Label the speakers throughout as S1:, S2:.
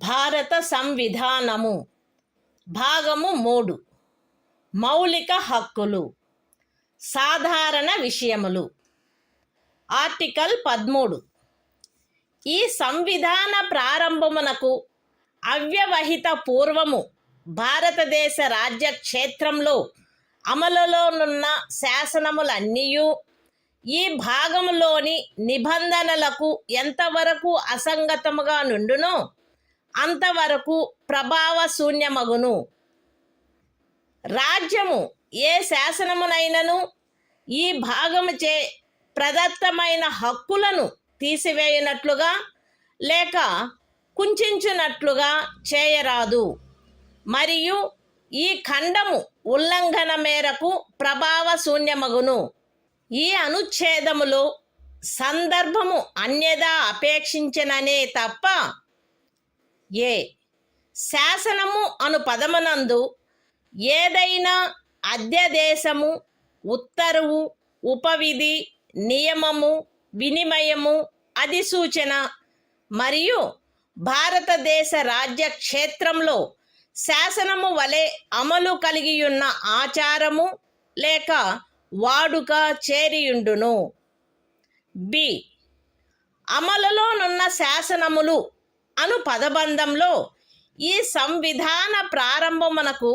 S1: భారత సంవిధానము భాగము 3 మౌలిక హక్కులు సాధారణ విషయములు ఆర్టికల్ 13 ఈ సంవిధాన ప్రారంభమునకు అవ్యవహిత పూర్వము భారతదేశ రాజ్య క్షేత్రంలో అమలులోనున్న శాసనములన్నీయు ఈ భాగములోని నిబంధనలకు ఎంతవరకు అసంగతముగా నుండునో అంతవరకు ప్రభావశూన్యమగును. రాజ్యము ఏ శాసనమునైనను ఈ భాగముచే ప్రదత్తమైన హక్కులను తీసివేయునట్లుగా లేక కుంచునట్లుగా చేయరాదు మరియు ఈ ఖండము ఉల్లంఘన మేరకు ప్రభావశూన్యమగును. ఈ అనుచ్ఛేదములో సందర్భము అన్యదా అపేక్షించననే తప్ప ఏ శాసనము అను పదమునందు ఏదైనా అధ్యదేశము, ఉత్తర్వు, ఉపవిధి, నియమము, వినిమయము, అధిసూచన మరియు భారతదేశ రాజ్య క్షేత్రంలో శాసనము వలె అమలు కలిగియున్న ఆచారము లేక వాడుక చేరియుండును. బి అమలులోనున్న శాసనములు అను పదబంధంలో ఈ సంవిధాన ప్రారంభమునకు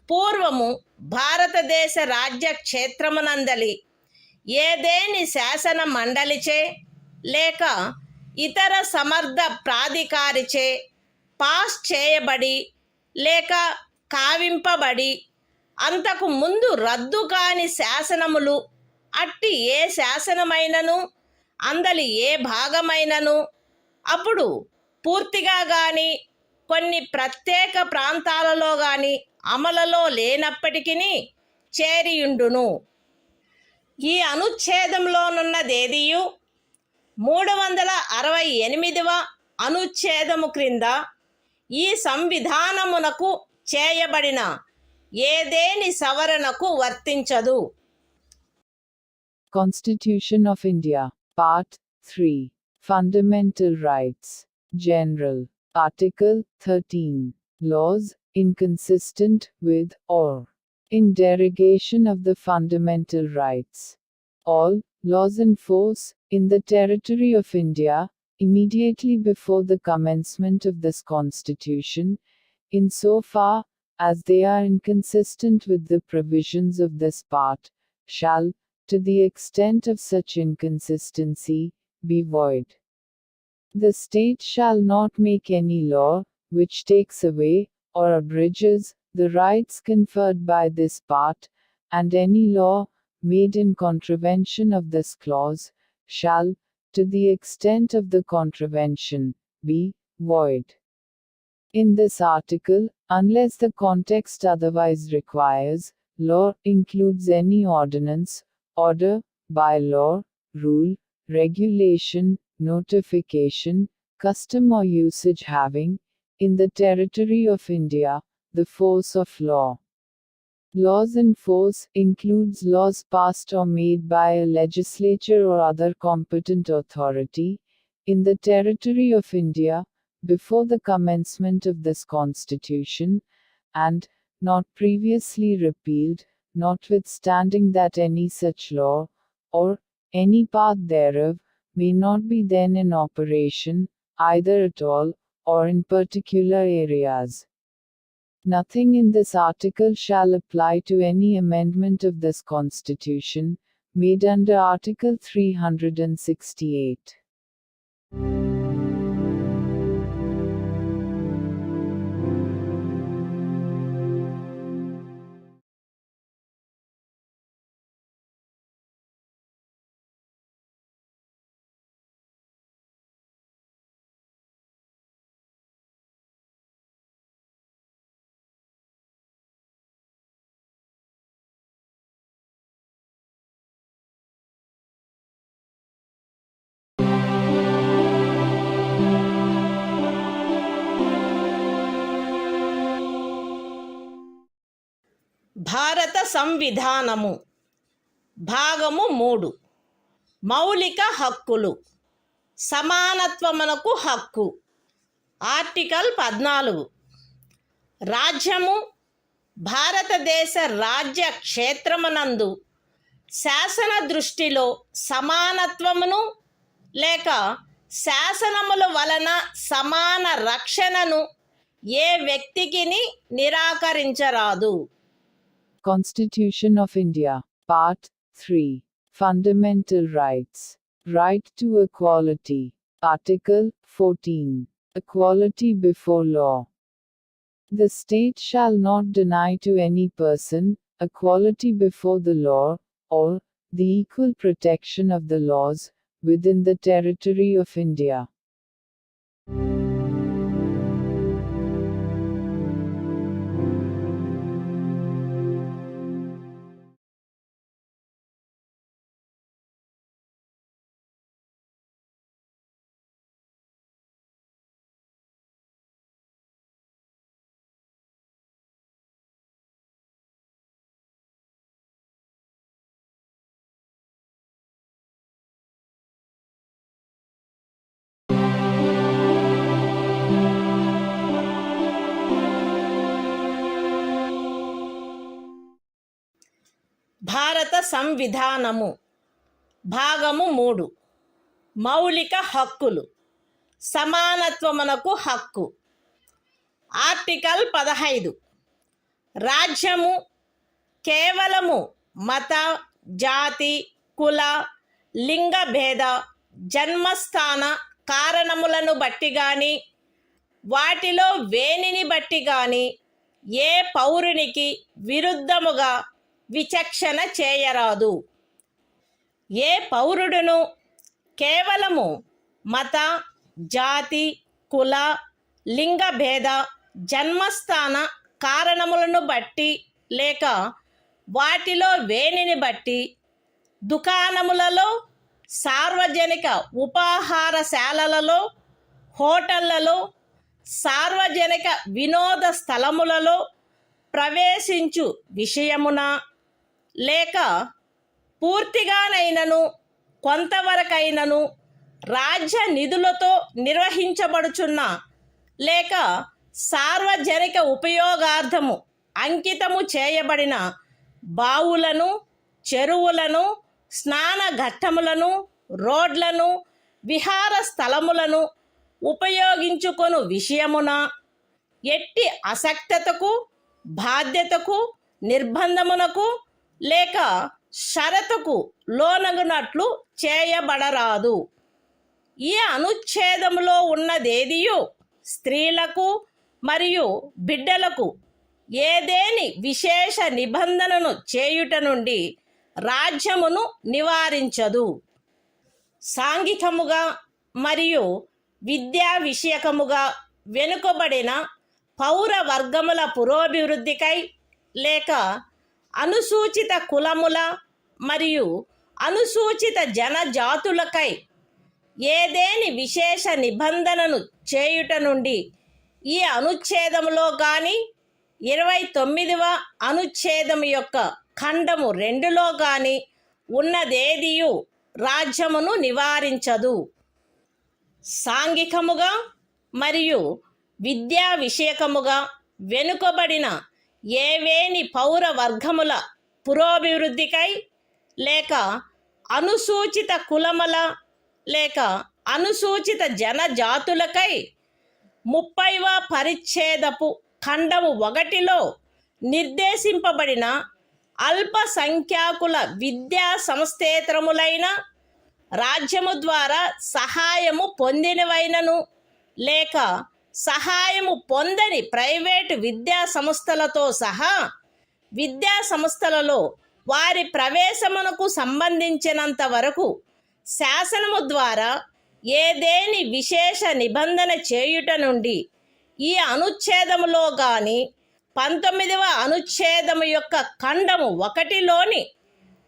S1: పూర్వము భారతదేశ రాజ్య క్షేత్రమునందలి ఏదేని శాసన మండలిచే లేక ఇతర సమర్థ ప్రాధికారిచే పాస్ చేయబడి లేక కావింపబడి అంతకు ముందు రద్దు కాని శాసనములు అట్టి ఏ శాసనమైనను అందలి ఏ భాగమైనను అప్పుడు పూర్తిగా కానీ కొన్ని ప్రత్యేక ప్రాంతాలలో కానీ అమలులో లేనప్పటికీ చేరియుండును. ఈ అనుచ్ఛేదంలోనున్నదేదియు 368వ అనుచ్ఛేదము క్రింద ఈ సంవిధానమునకు చేయబడిన ఏదేని సవరణకు వర్తించదు.
S2: Constitution of India, Part 3, Fundamental Rights, General, Article 13, Laws inconsistent with or in derogation of the fundamental rights. All laws in force in the territory of India, immediately before the commencement of this Constitution, in so far as they are inconsistent with the provisions of this part, shall, to the extent of such inconsistency, be void. The state shall not make any law, which takes away, or abridges, the rights conferred by this part, and any law, made in contravention of this clause, shall, to the extent of the contravention, be void. In this article, unless the context otherwise requires, law includes any ordinance, order, bylaw, rule, regulation, notification, custom or usage having, in the territory of India, the force of law. Laws in force includes laws passed or made by a legislature or other competent authority, in the territory of India, before the commencement of this Constitution, and, not previously repealed, notwithstanding that any such law, or any part thereof, may not be then in operation, either at all, or in particular areas. Nothing in this article shall apply to any amendment of this Constitution, made under Article 368.
S1: భారత సంవిధానము భాగము 3 మౌలిక హక్కులు సమానత్వమునకు హక్కు article 14 రాజ్యము భారతదేశ రాజ్య క్షేత్రమునందు శాసన దృష్టిలో సమానత్వమును లేక శాసనముల వలన సమాన రక్షణను ఏ వ్యక్తికిని నిరాకరించరాదు.
S2: Constitution of India, Part 3. Fundamental Rights. Right to Equality. Article 14. Equality before law. The state shall not deny to any person equality before the law, or the equal protection of the laws within the territory of India.
S1: భారత సంవిధానము భాగము 3 మౌలిక హక్కులు సమానత్వమునకు హక్కు. Article 15 రాజ్యము కేవలము మత, జాతి, కుల, లింగ భేద, జన్మస్థాన కారణములను బట్టి గాని వాటిలో వేనిని బట్టి గాని ఏ పౌరునికి విరుద్ధముగా విచక్షణ చేయరాదు. ఏ పౌరుడును కేవలము మత, జాతి, కుల, లింగ భేద, జన్మస్థాన కారణములను బట్టి లేక వాటిలో వేనిని బట్టి దుకాణములలో, సార్వజనిక ఉపాహారశాలలలో, హోటళ్లలో, సార్వజనిక వినోద స్థలములలో ప్రవేశించు విషయమున లేక పూర్తిగానైనను కొంతవరకైనను రాజ్య నిధులతో నిర్వహించబడుచున్న లేక సార్వజనిక ఉపయోగార్థము అంకితము చేయబడిన బావులను, చెరువులను, స్నాన ఘట్టములను, రోడ్లను, విహార స్థలములను ఉపయోగించుకొను విషయమున ఎట్టి అసక్తతకు, బాధ్యతకు, నిర్బంధమునకు లేక షరతుకు లోనగునట్లు చేయబడరాదు. ఈ అనుచ్ఛేదములో ఉన్నదేదియు స్త్రీలకు మరియు బిడ్డలకు ఏదేని విశేష నిబంధనను చేయుట నుండి రాజ్యమును నివారించదు. సాంఘికముగా మరియు విద్యా విషయకముగా వెనుకబడిన పౌర వర్గముల పురోభివృద్ధికై లేక అనుసూచిత కులముల మరియు అనుసూచిత జనజాతులకై ఏదేని విశేష నిబంధనను చేయుట నుండి ఈ అనుచ్ఛేదములో గాని 29వ అనుచ్ఛేదము యొక్క ఖండము 2లో గాని ఉన్నదేదియు రాజ్యమును నివారించదు. సాంఘికముగా మరియు విద్యా విషయకముగా వెనుకబడిన ఏవేని పౌర వర్గముల పురోభివృద్ధికై లేక అనుసూచిత కులముల లేక అనుసూచిత జనజాతులకై 30వ పరిచ్ఛేదపు ఖండము 1లో నిర్దేశింపబడిన అల్పసంఖ్యాకుల విద్యా సంస్థేతరములైన రాజ్యము ద్వారా సహాయము పొందినవైనను లేక సహాయము పొందని ప్రైవేటు విద్యా సంస్థలతో సహా విద్యా సంస్థలలో వారి ప్రవేశమునకు సంబంధించినంత వరకు శాసనము ద్వారా ఏదేని విశేష నిబంధన చేయుట నుండి ఈ అనుచ్ఛేదములో గాని 19వ అనుచ్ఛేదము యొక్క ఖండము 1లోని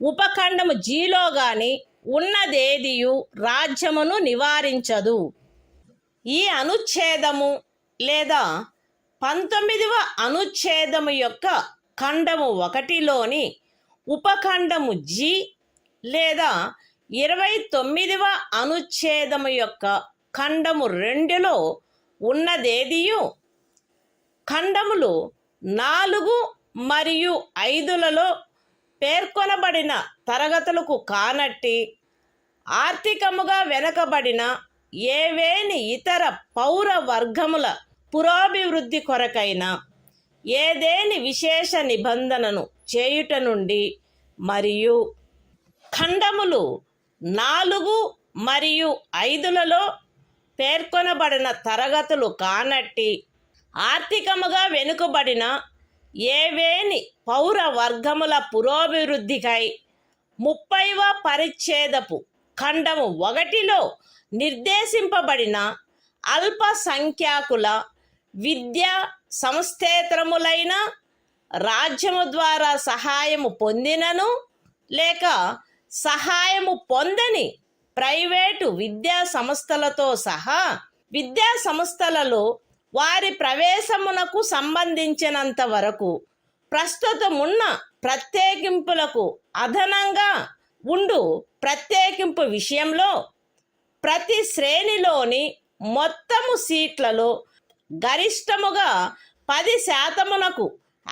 S1: ఉపఖండము జీలో గాని ఉన్నదేదియు రాజ్యమును నివారించదు. ఈ అనుచ్ఛేదము లేదా 19వ అనుచ్ఛేదము యొక్క ఖండము 1లోని ఉపఖండము జి లేదా 29వ అనుచ్ఛేదము యొక్క ఖండము 2లో ఉన్నదేదియు ఖండములు 4 మరియు 5లలో పేర్కొనబడిన తరగతులకు కానట్టి ఆర్థికముగా వెనుకబడిన ఏవేని ఇతర పౌర వర్గముల పురోభివృద్ధి కొరకైన ఏదేని విశేష నిబంధనను చేయుట నుండి మరియు ఖండములు 4 మరియు 5లలో పేర్కొనబడిన తరగతులు కానట్టి ఆర్థికముగా వెనుకబడిన ఏవేని పౌర వర్గముల పురోభివృద్ధికై 30వ పరిచ్ఛేదపు ఖండము 1లో నిర్దేశింపబడిన అల్పసంఖ్యాకుల విద్యా సంస్థేతరములైన రాజ్యము ద్వారా సహాయము పొందినను లేక సహాయము పొందని ప్రైవేటు విద్యా సంస్థలతో సహా విద్యా సంస్థలలో వారి ప్రవేశమునకు సంబంధించినంత వరకు ప్రస్తుతమున్న ప్రత్యేకింపులకు అదనంగా ఉండు ప్రత్యేకింపు విషయంలో ప్రతి శ్రేణిలోని మొత్తము సీట్లలో గరిష్టముగా 10%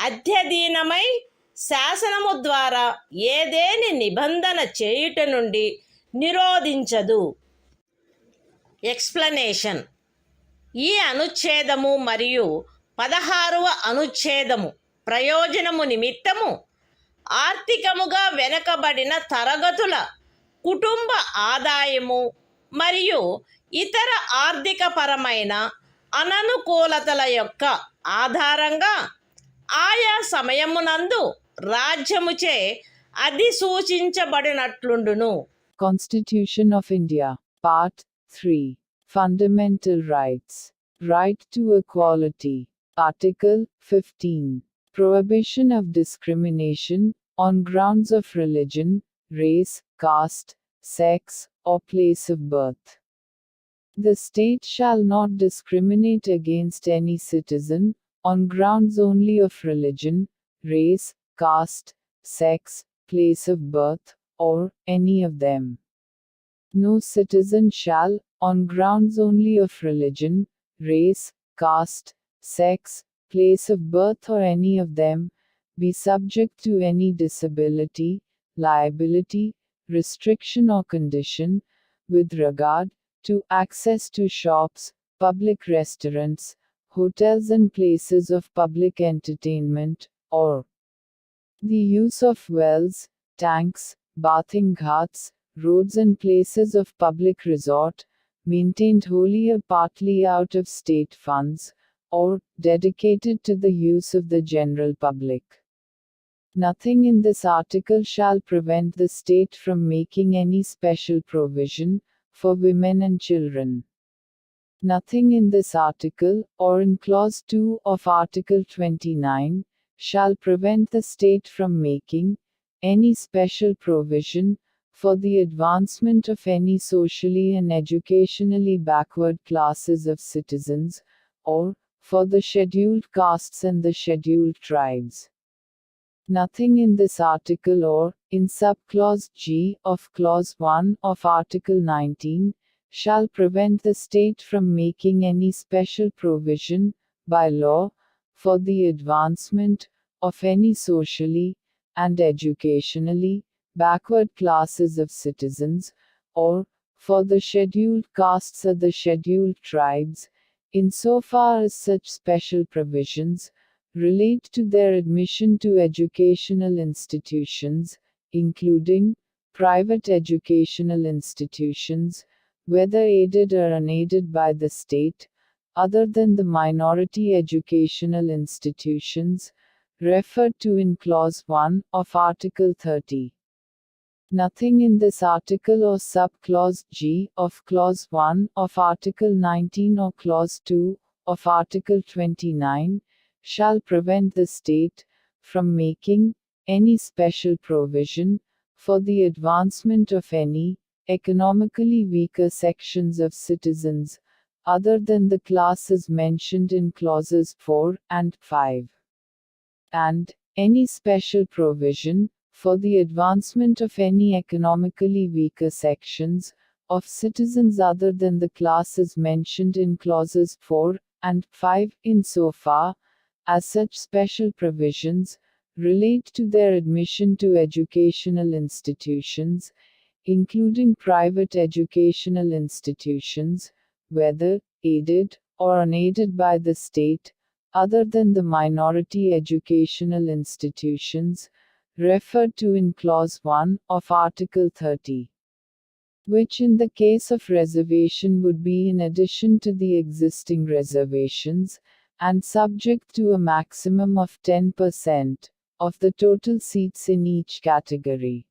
S1: అధ్యధీనమై శాసనము ద్వారా ఏదేని నిబంధన చేయుట నుండి నిరోధించదు. ఎక్స్ప్లనేషన్. ఈ అనుచ్ఛేదము మరియు 16వ అనుచ్ఛేదము ప్రయోజనము నిమిత్తము ఆర్థికముగా వెనుకబడిన తరగతుల కుటుంబ ఆదాయము మరియు ఇతర ఆర్థికపరమైన అననుకూలతల యొక్క ఆధారంగా ఆయా సమయమునందు రాజ్యముచే అధిసూచించబడినట్లుండును.
S2: Constitution of India, Part 3. Fundamental Rights. Right to Equality. Article 15. Prohibition of discrimination on grounds of religion, race, caste, sex, or place of birth. The state shall not discriminate against any citizen on grounds only of religion, race, caste, sex, place of birth, or any of them. No citizen shall, on grounds only of religion, race, caste, sex, place of birth, or any of them, be subject to any disability, liability, restriction, or condition, with regard to access to shops, public restaurants, hotels, and places of public entertainment, or the use of wells, tanks, bathing ghats, roads, and places of public resort, maintained wholly or partly out of state funds, or dedicated to the use of the general public. Nothing in this article shall prevent the state from making any special provision for women and children. Nothing in this article, or in Clause 2 of Article 29, shall prevent the state from making any special provision for the advancement of any socially and educationally backward classes of citizens, or for the scheduled castes and the scheduled tribes. Nothing in this article or in subclause G of Clause 1 of Article 19 shall prevent the state from making any special provision, by law, for the advancement of any socially and educationally backward classes of citizens, or for the scheduled castes or the scheduled tribes, insofar as such special provisions relate to their admission to educational institutions, including private educational institutions, whether aided or unaided by the state, other than the minority educational institutions referred to in Clause 1 of Article 30. Nothing in this article or subclause G of Clause 1 of Article 19 or Clause 2 of Article 29 shall prevent the state from making any special provision for the advancement of any economically weaker sections of citizens, other than the classes mentioned in clauses 4 and 5. And any special provision for the advancement of any economically weaker sections of citizens other than the classes mentioned in clauses 4 and 5 insofar as such special provisions relate to their admission to educational institutions, including private educational institutions, whether aided or unaided by the state, other than the minority educational institutions referred to in Clause 1 of Article 30, which in the case of reservation would be in addition to the existing reservations, and subject to a maximum of 10% of the total seats in each category.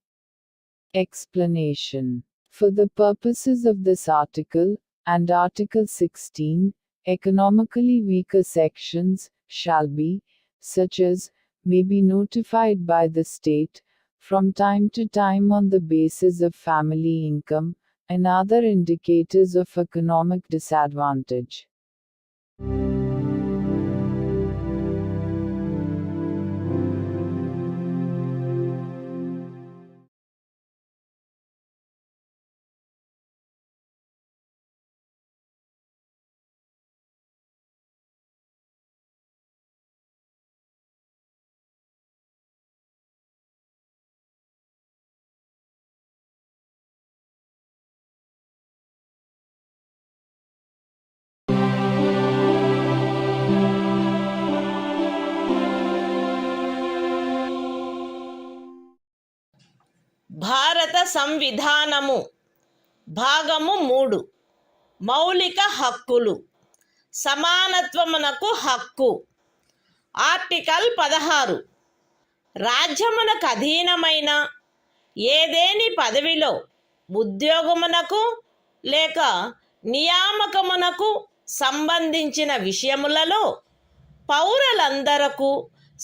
S2: Explanation. For the purposes of this article, and Article 16, economically weaker sections shall be, such as, may be notified by the state, from time to time on the basis of family income, and other indicators of economic disadvantage.
S1: భారత సంవిధానము భాగము 3 మౌలిక హక్కులు సమానత్వమునకు హక్కు. Article 16 రాజ్యమునకు అధీనమైన ఏదేని పదవిలో ఉద్యోగమునకు లేక నియామకమునకు సంబంధించిన విషయములలో పౌరులందరకు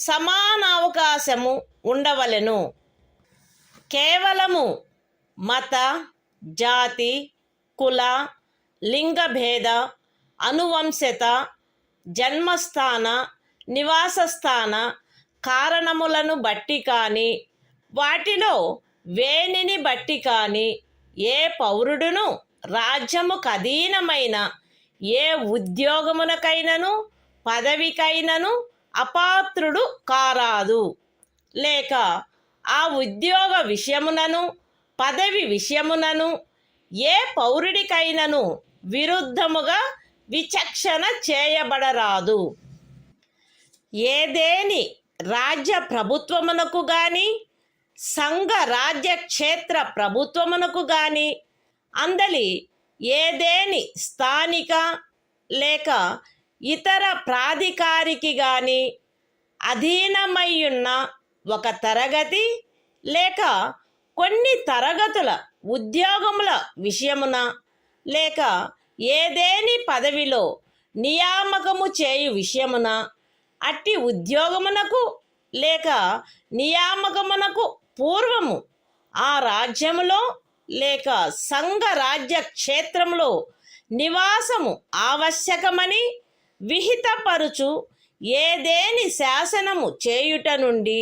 S1: సమాన అవకాశము ఉండవలెను. కేవలము మత, జాతి, కుల, లింగభేద, అనువంశత, జన్మస్థాన, నివాసస్థాన కారణములను బట్టి కానీ వాటిలో వేనిని బట్టి కానీ ఏ పౌరుడును రాజ్యముకు అధీనమైన ఏ ఉద్యోగమునకైనను పదవికైనను అపాత్రుడు కారాదు, లేక ఆ ఉద్యోగ విషయమునను పదవి విషయమునను ఏ పౌరుడికైనను విరుద్ధముగా విచక్షణ చేయబడరాదు. ఏదేని రాజ్య ప్రభుత్వమునకు గాని సంఘ రాజ్య క్షేత్ర ప్రభుత్వమునకు గాని అందలి ఏదేని స్థానిక లేక ఇతర ప్రాధికారికి గాని అధీనమయ్యున్న ఒక తరగతి లేక కొన్ని తరగతుల ఉద్యోగముల విషయమున లేక ఏదేని పదవిలో నియామకము చేయు విషయమున అట్టి ఉద్యోగమునకు లేక నియామకమునకు పూర్వము ఆ రాజ్యములో లేక సంఘ రాజ్య క్షేత్రములో నివాసము ఆవశ్యకమని విహితపరుచు ఏదేని శాసనము చేయుట నుండి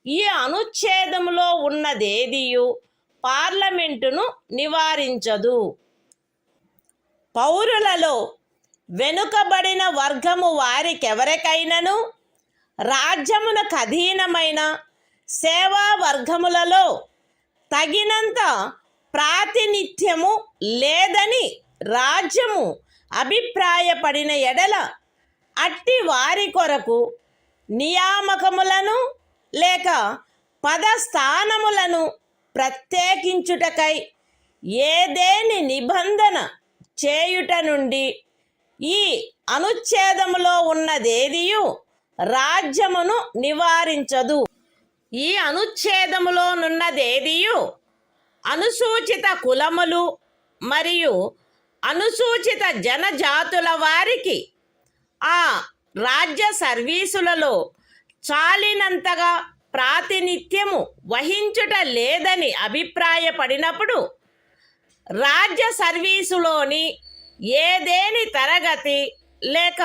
S1: ఈ అనుచ్ఛేదములో ఉన్నదేదియు పార్లమెంటును నివారించదు. పౌరులలో వెనుకబడిన వర్గము వారికెవరికైనను రాజ్యమునకు అధీనమైన సేవా వర్గములలో తగినంత ప్రాతినిధ్యము లేదని రాజ్యము అభిప్రాయపడిన ఎడల అట్టి వారి కొరకు నియామకములను లేక పదస్థానములను ప్రత్యేకించుటకై ఏదేని నిబంధన చేయుట నుండి ఈ అనుచ్ఛేదములో ఉన్నదేదియు రాజ్యమును నివారించదు. ఈ అనుచ్ఛేదములోనున్నదేదియు అనుసూచిత కులములు మరియు అనుసూచిత జనజాతుల వారికి ఆ రాజ్య సర్వీసులలో చాలినంతగా ప్రాతినిధ్యము వహించుట లేదని అభిప్రాయపడినప్పుడు రాజ్య సర్వీసులోని ఏదేని తరగతి లేక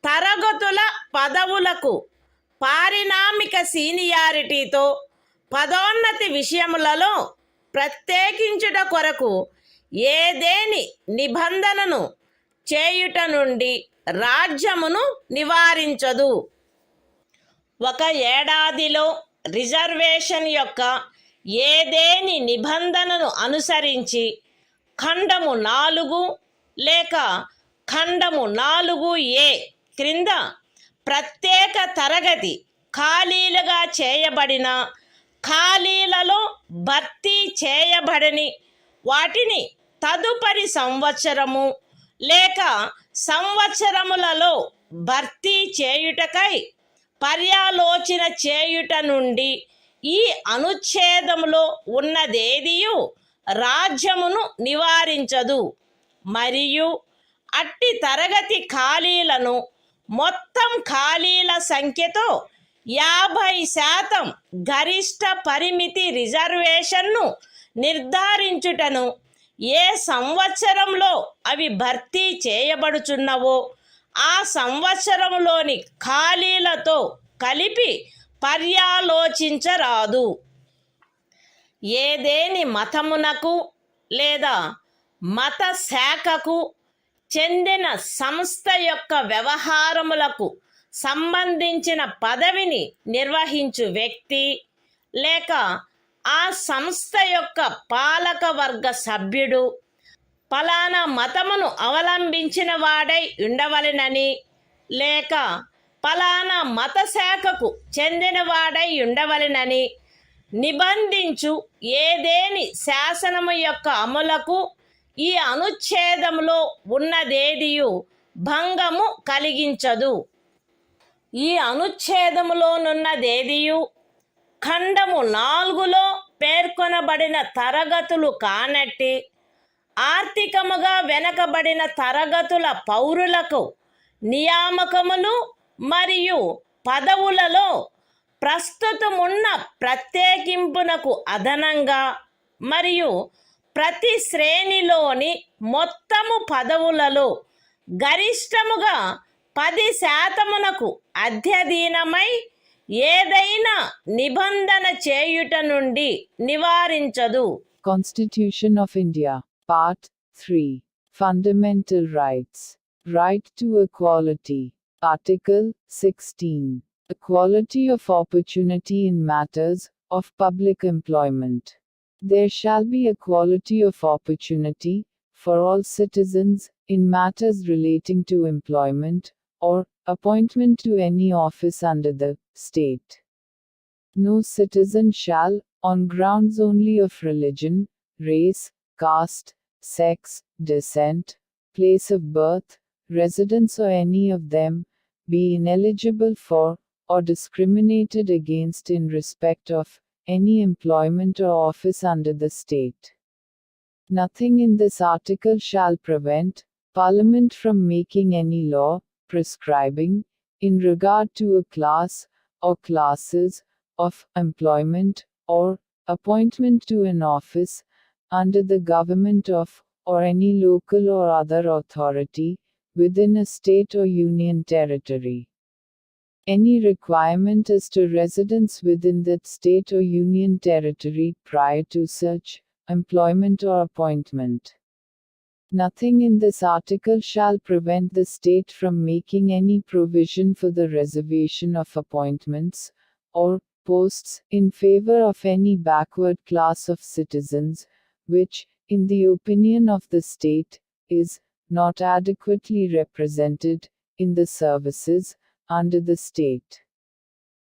S1: తరగతుల పదవులకు పారిణామిక సీనియారిటీతో పదోన్నతి విషయములలో ప్రత్యేకించుట కొరకు ఏదేని నిబంధనను చేయుట నుండి రాజ్యమును నివారించదు. ఒక ఏడాదిలో రిజర్వేషన్ యొక్క ఏదేని నిబంధనను అనుసరించి ఖండము 4 లేక ఖండము 4A క్రింద ప్రత్యేక తరగతి ఖాళీలుగా చేయబడిన ఖాళీలలో భర్తీ చేయబడని వాటిని తదుపరి సంవత్సరము లేక సంవత్సరములలో భర్తీ చేయుటకై పర్యాలోచన చేయుట నుండి ఈ అనుచ్ఛేదములో ఉన్నదేదియు రాజ్యమును నివారించదు. మరియు అట్టి తరగతి ఖాళీలను మొత్తం ఖాళీల సంఖ్యతో 50% గరిష్ట పరిమితి రిజర్వేషన్ను నిర్ధారించుటను ఏ సంవత్సరంలో అవి భర్తీ చేయబడుచున్నవో ఆ సంవత్సరంలోని ఖాళీలతో కలిపి పర్యాలోచించరాదు. ఏదేని మతమునకు లేదా మత శాఖకు చెందిన సంస్థ యొక్క వ్యవహారములకు సంబంధించిన పదవిని నిర్వహించు వ్యక్తి లేక ఆ సంస్థ యొక్క పాలక వర్గ సభ్యుడు ఫలానా మతమును అవలంబించిన వాడై ఉండవలెనని లేక ఫలానా మత శాఖకు చెందినవాడై ఉండవలెనని నిబంధించు ఏదేని శాసనము యొక్క అమలుకు ఈ అనుచ్ఛేదములో ఉన్నదేదియు భంగము కలిగించదు. ఈ అనుచ్ఛేదములోనున్నదేదియు ఖండము 4లో పేర్కొనబడిన తరగతులు కానట్టి ఆర్థికముగా వెనకబడిన తరగతుల పౌరులకు నియామకములు మరియు పదవులలో ప్రస్తుతమున్న ప్రత్యేకింపునకు అదనంగా మరియు ప్రతి శ్రేణిలోని మొత్తము పదవులలో గరిష్టముగా 10% అధ్యధీనమై ఏదైనా నిబంధన చేయుట నుండి నివారించదు.
S2: Constitution of India, Part 3. Fundamental Rights. Right to Equality. Article 16. Equality of opportunity in matters of public employment. There shall be equality of opportunity for all citizens in matters relating to employment or appointment to any office under the state. No citizen shall, on grounds only of religion, race, caste, sex, descent, place of birth, residence or any of them, be ineligible for, or discriminated against in respect of, any employment or office under the state. Nothing in this article shall prevent Parliament from making any law, prescribing, in regard to a class, or classes, of employment, or appointment to an office, under the government of, or any local or other authority, within a state or union territory. Any requirement as to residence within that state or union territory prior to such employment or appointment. Nothing in this article shall prevent the state from making any provision for the reservation of appointments, or posts, in favor of any backward class of citizens, which, in the opinion of the state, is not adequately represented in the services under the state.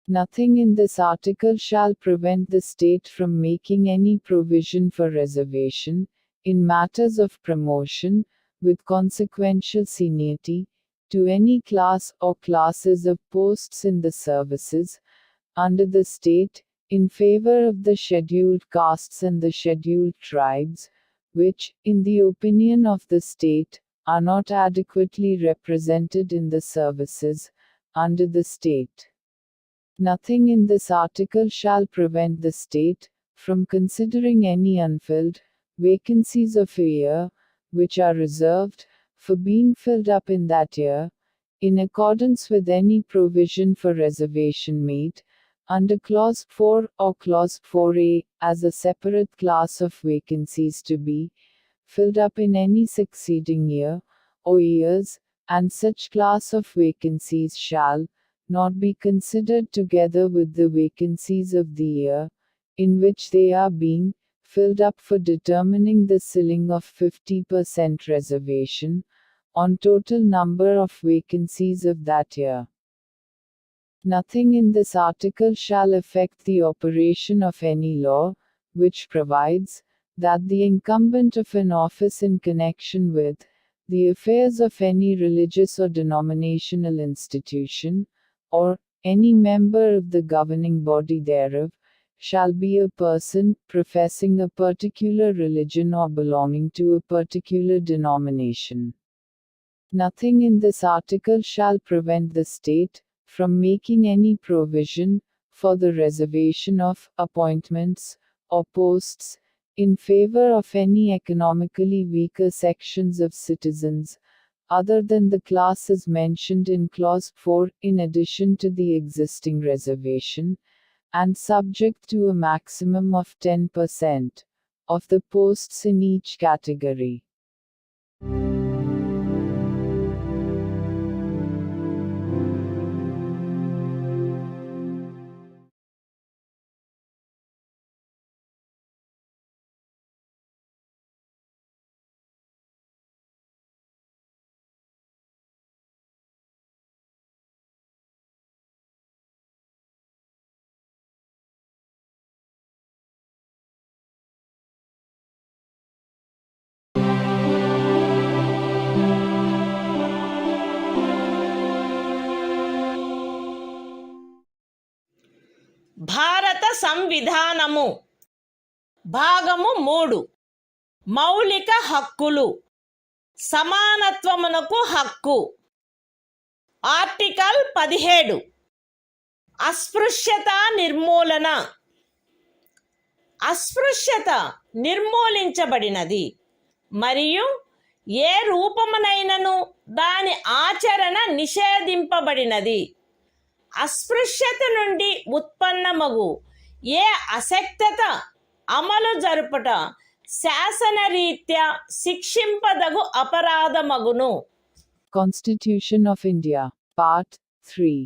S2: Nothing in this article shall prevent the state from making any provision for reservation, in matters of promotion, with consequential seniority, to any class or classes of posts in the services under the state, in favor of the scheduled castes and the scheduled tribes, which, in the opinion of the state, are not adequately represented in the services under the state. Nothing in this article shall prevent the state from considering any unfilled vacancies of a year, which are reserved for being filled up in that year, in accordance with any provision for reservation made under Clause 4 or Clause 4A, as a separate class of vacancies to be filled up in any succeeding year, or years, and such class of vacancies shall not be considered together with the vacancies of the year in which they are being filled up for determining the ceiling of 50% reservation on total number of vacancies of that year. Nothing in this article shall affect the operation of any law, which provides that the incumbent of an office in connection with the affairs of any religious or denominational institution, or any member of the governing body thereof, shall be a person professing a particular religion or belonging to a particular denomination. Nothing in this article shall prevent the state from making any provision for the reservation of appointments or posts in favor of any economically weaker sections of citizens, other than the classes mentioned in Clause 4, in addition to the existing reservation, and subject to a maximum of 10% of the posts in each category.
S1: భారత సంవిధానము భాగము 3 మౌలిక హక్కులు సమానత్వమునకు హక్కు. Article 17 అస్పృశ్యత నిర్మూలన. అస్పృశ్యత నిర్మూలించబడినది మరియు ఏ రూపమునైనను దాని ఆచరణ నిషేధింపబడినది. అస్పృశ్యత నుండి ఉత్పన్నమగు ఏ అశక్తత అమలు జరుపుట శాసనరీత్యా శిక్షింపదగు అపరాధమగును.
S2: Constitution of India, Part 3.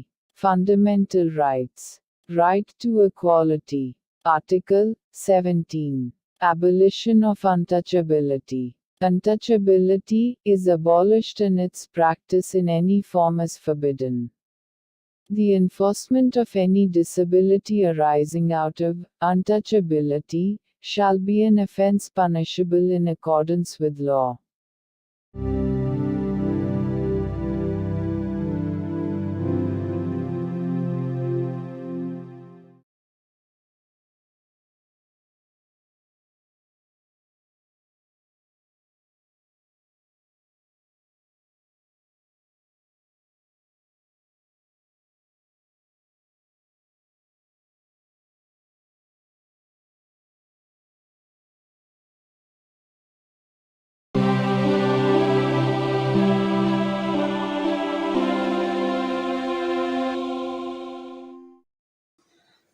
S2: Fundamental Rights. Right to Equality. Article 17. Abolition of untouchability. Untouchability is abolished and its practice in any form is forbidden. The enforcement of any disability arising out of untouchability shall be an offense punishable in accordance with law.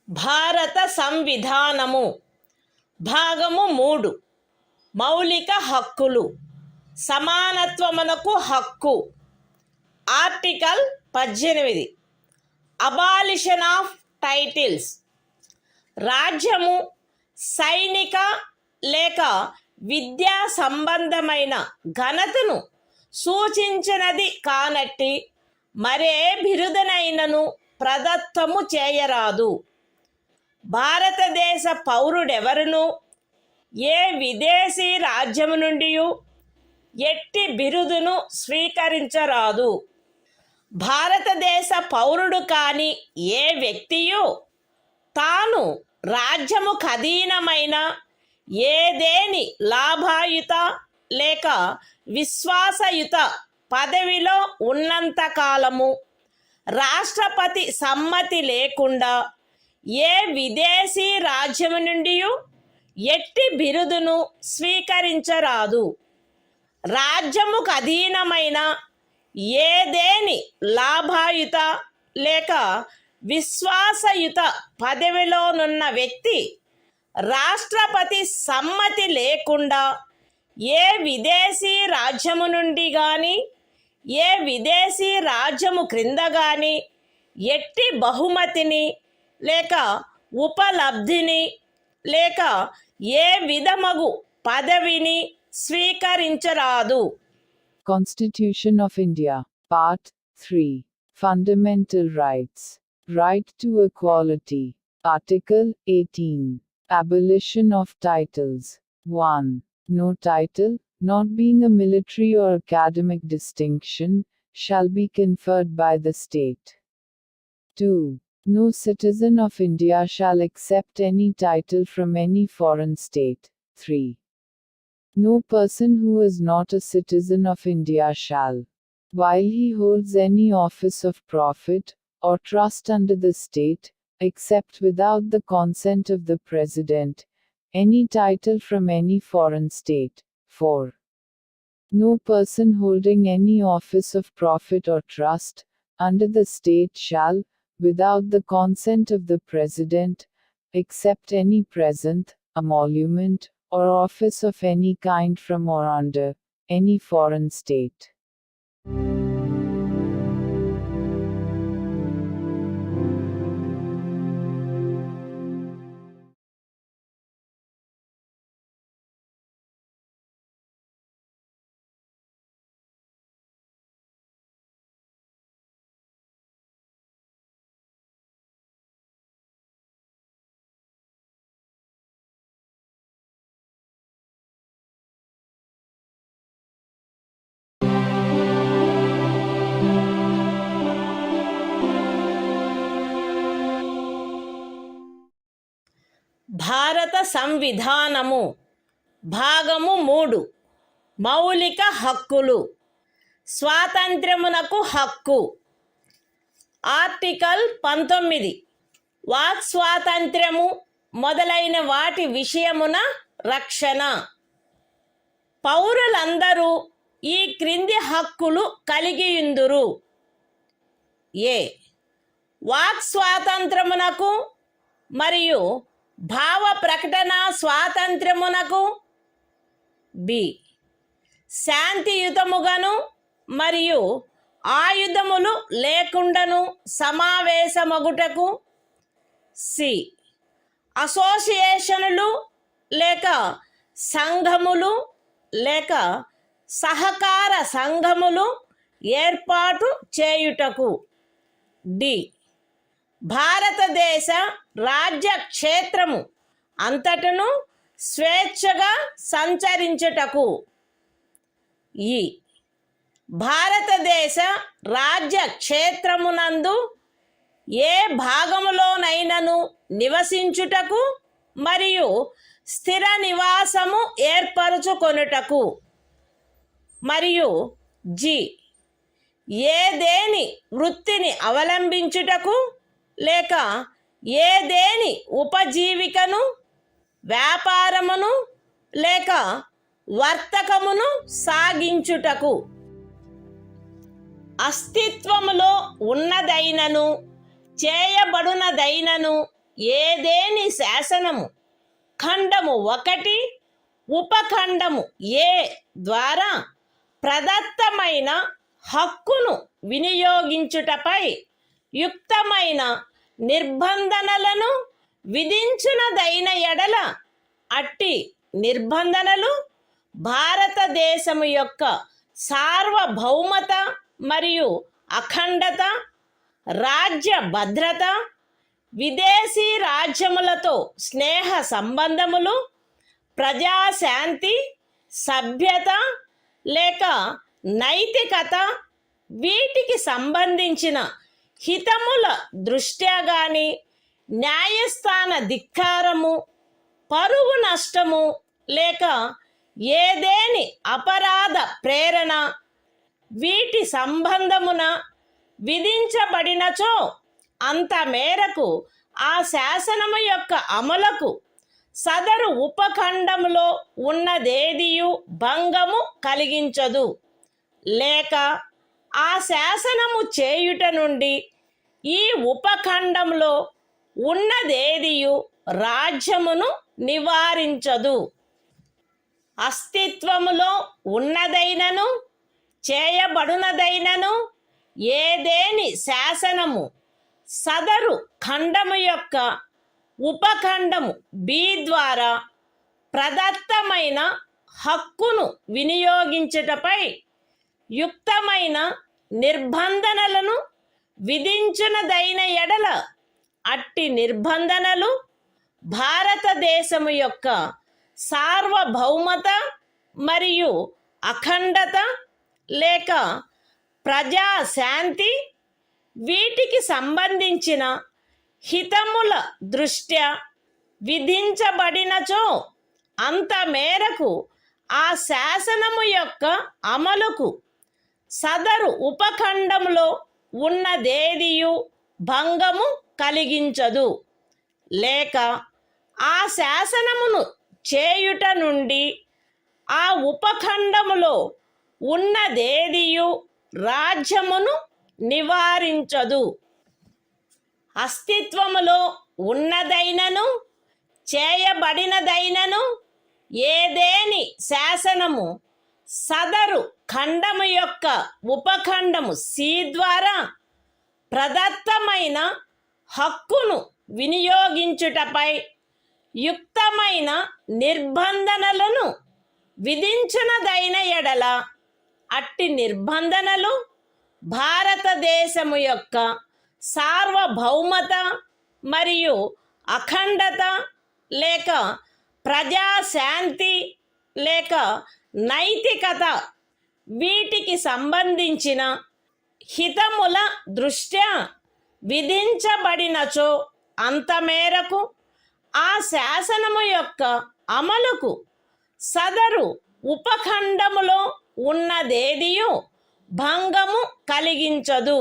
S1: భారత సంవిధానము భాగము 3 మౌలిక హక్కులు సమానత్వమునకు హక్కు. Article 18 abolition of titles. రాజ్యము సైనిక లేక విద్యా సంబంధమైన ఘనతను సూచించినది కానట్టి మరే బిరుదనైనను ప్రదత్తము చేయరాదు. భారతదేశ పౌరుడెవరును ఏ విదేశీ రాజ్యము నుండి ఎట్టి బిరుదును స్వీకరించరాదు. భారతదేశ పౌరుడు కాని ఏ వ్యక్తియు తాను రాజ్యము ఖదీనమైన ఏదేని లాభాయుత లేక విశ్వాసయుత పదవిలో ఉన్నంత కాలము రాష్ట్రపతి సమ్మతి లేకుండా ఏ విదేశీ రాజ్యము నుండి ఎట్టి బిరుదును స్వీకరించరాదు. రాజ్యముకు అధీనమైన ఏదేని లాభాయుత లేక విశ్వాసయుత పదవిలోనున్న వ్యక్తి రాష్ట్రపతి సమ్మతి లేకుండా ఏ విదేశీ రాజ్యము నుండి కానీ ఏ విదేశీ రాజ్యము క్రింద కానీ ఎట్టి బహుమతిని లేక ఉపలబ్ధిని లేక ఏ విధమగు పదవిని స్వీకరించరాదు.
S2: Constitution of India, Part 3. Fundamental Rights. Right to Equality. Article 18. Abolition of Titles. 1. No title, not being a military or academic distinction, shall be conferred by the state. 2. No citizen of India shall accept any title from any foreign state. 3. No person who is not a citizen of India shall, while he holds any office of profit or trust under the state, accept without the consent of the President, any title from any foreign state. 4. No person holding any office of profit or trust under the state shall, without the consent of the President, accept any present, emolument, or office of any kind from or under any foreign state.
S1: భారత సంవిధానము భాగము 3 మౌలిక హక్కులు. స్వాతంత్ర్యమునకు హక్కు. Article 19 walk స్వాతంత్ర్యము మొదలైన వాటి విషయమున రక్షణ. పౌరులందరూ ఈ క్రింది హక్కులు కలిగియుందురు. ఏ వాక్ స్వాతంత్రమునకు మరియు భావ ప్రకటన స్వాతంత్ర్యమునకు. బి శాంతియుతముగాను మరియు ఆయుధములు లేకుండాను సమావేశమగుటకు. సి అసోసియేషనులు లేక సంఘములు లేక సహకార సంఘములు ఏర్పాటు చేయుటకు. డి భారతదేశ రాజ్య క్షేత్రము అంతటను స్వేచ్ఛగా సంచరించుటకు. ఈ భారతదేశ రాజ్య క్షేత్రమునందు ఏ భాగములోనైనను నివసించుటకు మరియు స్థిర నివాసము ఏర్పరచుకొనుటకు. మరియు జి ఏదేని వృత్తిని అవలంబించుటకు లేక ఏదేని ఉపజీవికను వ్యాపారమును లేక వర్తకమును సాగించుటకు. అస్తిత్వములో ఉన్నదైనను చేయబడునదైనను ఏదేని శాసనము ఖండము 1 ఉపఖండము ఏ ద్వారా ప్రదత్తమైన హక్కును వినియోగించుటపై యుక్తమైన నిర్బంధనలను విధించునదైన ఎడల అట్టి నిర్బంధనలు భారతదేశము యొక్క సార్వభౌమత మరియు అఖండత, రాజ్య భద్రత, విదేశీ రాజ్యములతో స్నేహ సంబంధములు, ప్రజాశాంతి, సభ్యత లేక నైతికత వీటికి సంబంధించిన హితముల దృష్ట్యా గాని న్యాయస్థాన ధిక్కారము, పరువు నష్టము లేక ఏదేని అపరాధ ప్రేరణ వీటి సంబంధమున విధించబడినచో అంత మేరకు ఆ శాసనము యొక్క అమలుకు సదరు ఉపఖండములో ఉన్నదేదియు భంగము కలిగించదు, లేక ఆ శాసనము చేయుట నుండి ఈ ఉపఖండంలో ఉన్నదేదియు రాజ్యమును నివారించదు. అస్తిత్వములో ఉన్నదైనను చేయబడునదైనను ఏదేని శాసనము సదరు ఖండము యొక్క ఉపఖండము బి ద్వారా ప్రదత్తమైన హక్కును వినియోగించుటపై యుక్తమైన నిర్బంధనలను విధించునదైన ఎడల అట్టి నిర్బంధనలు భారతదేశము యొక్క సార్వభౌమత మరియు అఖండత లేక ప్రజాశాంతి వీటికి సంబంధించిన హితముల దృష్ట్యా విధించబడినచో అంత మేరకు ఆ శాసనము యొక్క అమలుకు సదరు ఉపఖండంలో ఉన్నదేదియు భంగము కలిగించదు, లేక ఆ శాసనమును చేయుట నుండి ఆ ఉపఖండములో ఉన్నదేదియు రాజ్యమును నివారించదు. అస్తిత్వములో ఉన్నదైనను చేయబడినదైనను ఏదేని శాసనము సదరు ఖండము యొక్క ఉపఖండము సి ద్వారా ప్రదత్తమైన హక్కును వినియోగించుటపై యుక్తమైన నిర్బంధనలను విధించునదైన ఎడల అట్టి నిర్బంధనలు భారతదేశము యొక్క సార్వభౌమత మరియు అఖండత లేక ప్రజాశాంతి లేక నైతికత వీటికి సంబంధించిన హితముల దృష్ట్యా విధించబడినచో అంత మేరకు ఆ శాసనము యొక్క అమలుకు సదరు ఉపఖండములో ఉన్నదేదియు భంగము కలిగించదు,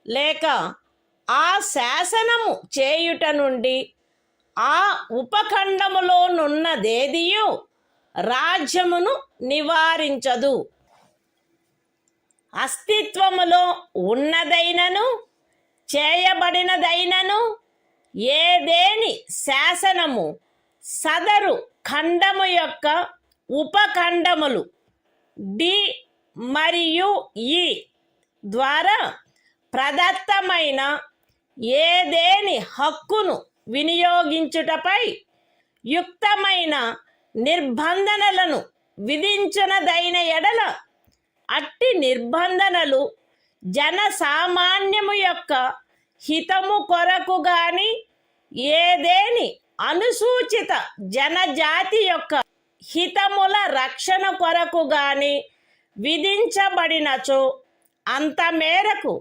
S1: లేక ఆ శాసనము చేయుట నుండి ఆ ఉపఖండములోనున్నదేదియు రాజ్యమును నివారించదు. అస్తిత్వములో ఉన్నదైనను చేయబడినదైనను ఏదేని శాసనము సదరు ఖండము యొక్క ఉపఖండములు డి మరియు ఈ ద్వారా ప్రదత్తమైన ఏదేని హక్కును వినియోగించుటపై యుక్తమైన నిర్బంధనలను విధించునదైన ఎడల అట్టి నిర్బంధనలు జనసామాన్యము యొక్క హితము కొరకు గాని ఏదేని అనుసూచిత జనజాతి యొక్క హితముల రక్షణ కొరకు గాని విధించబడినచో అంత మేరకు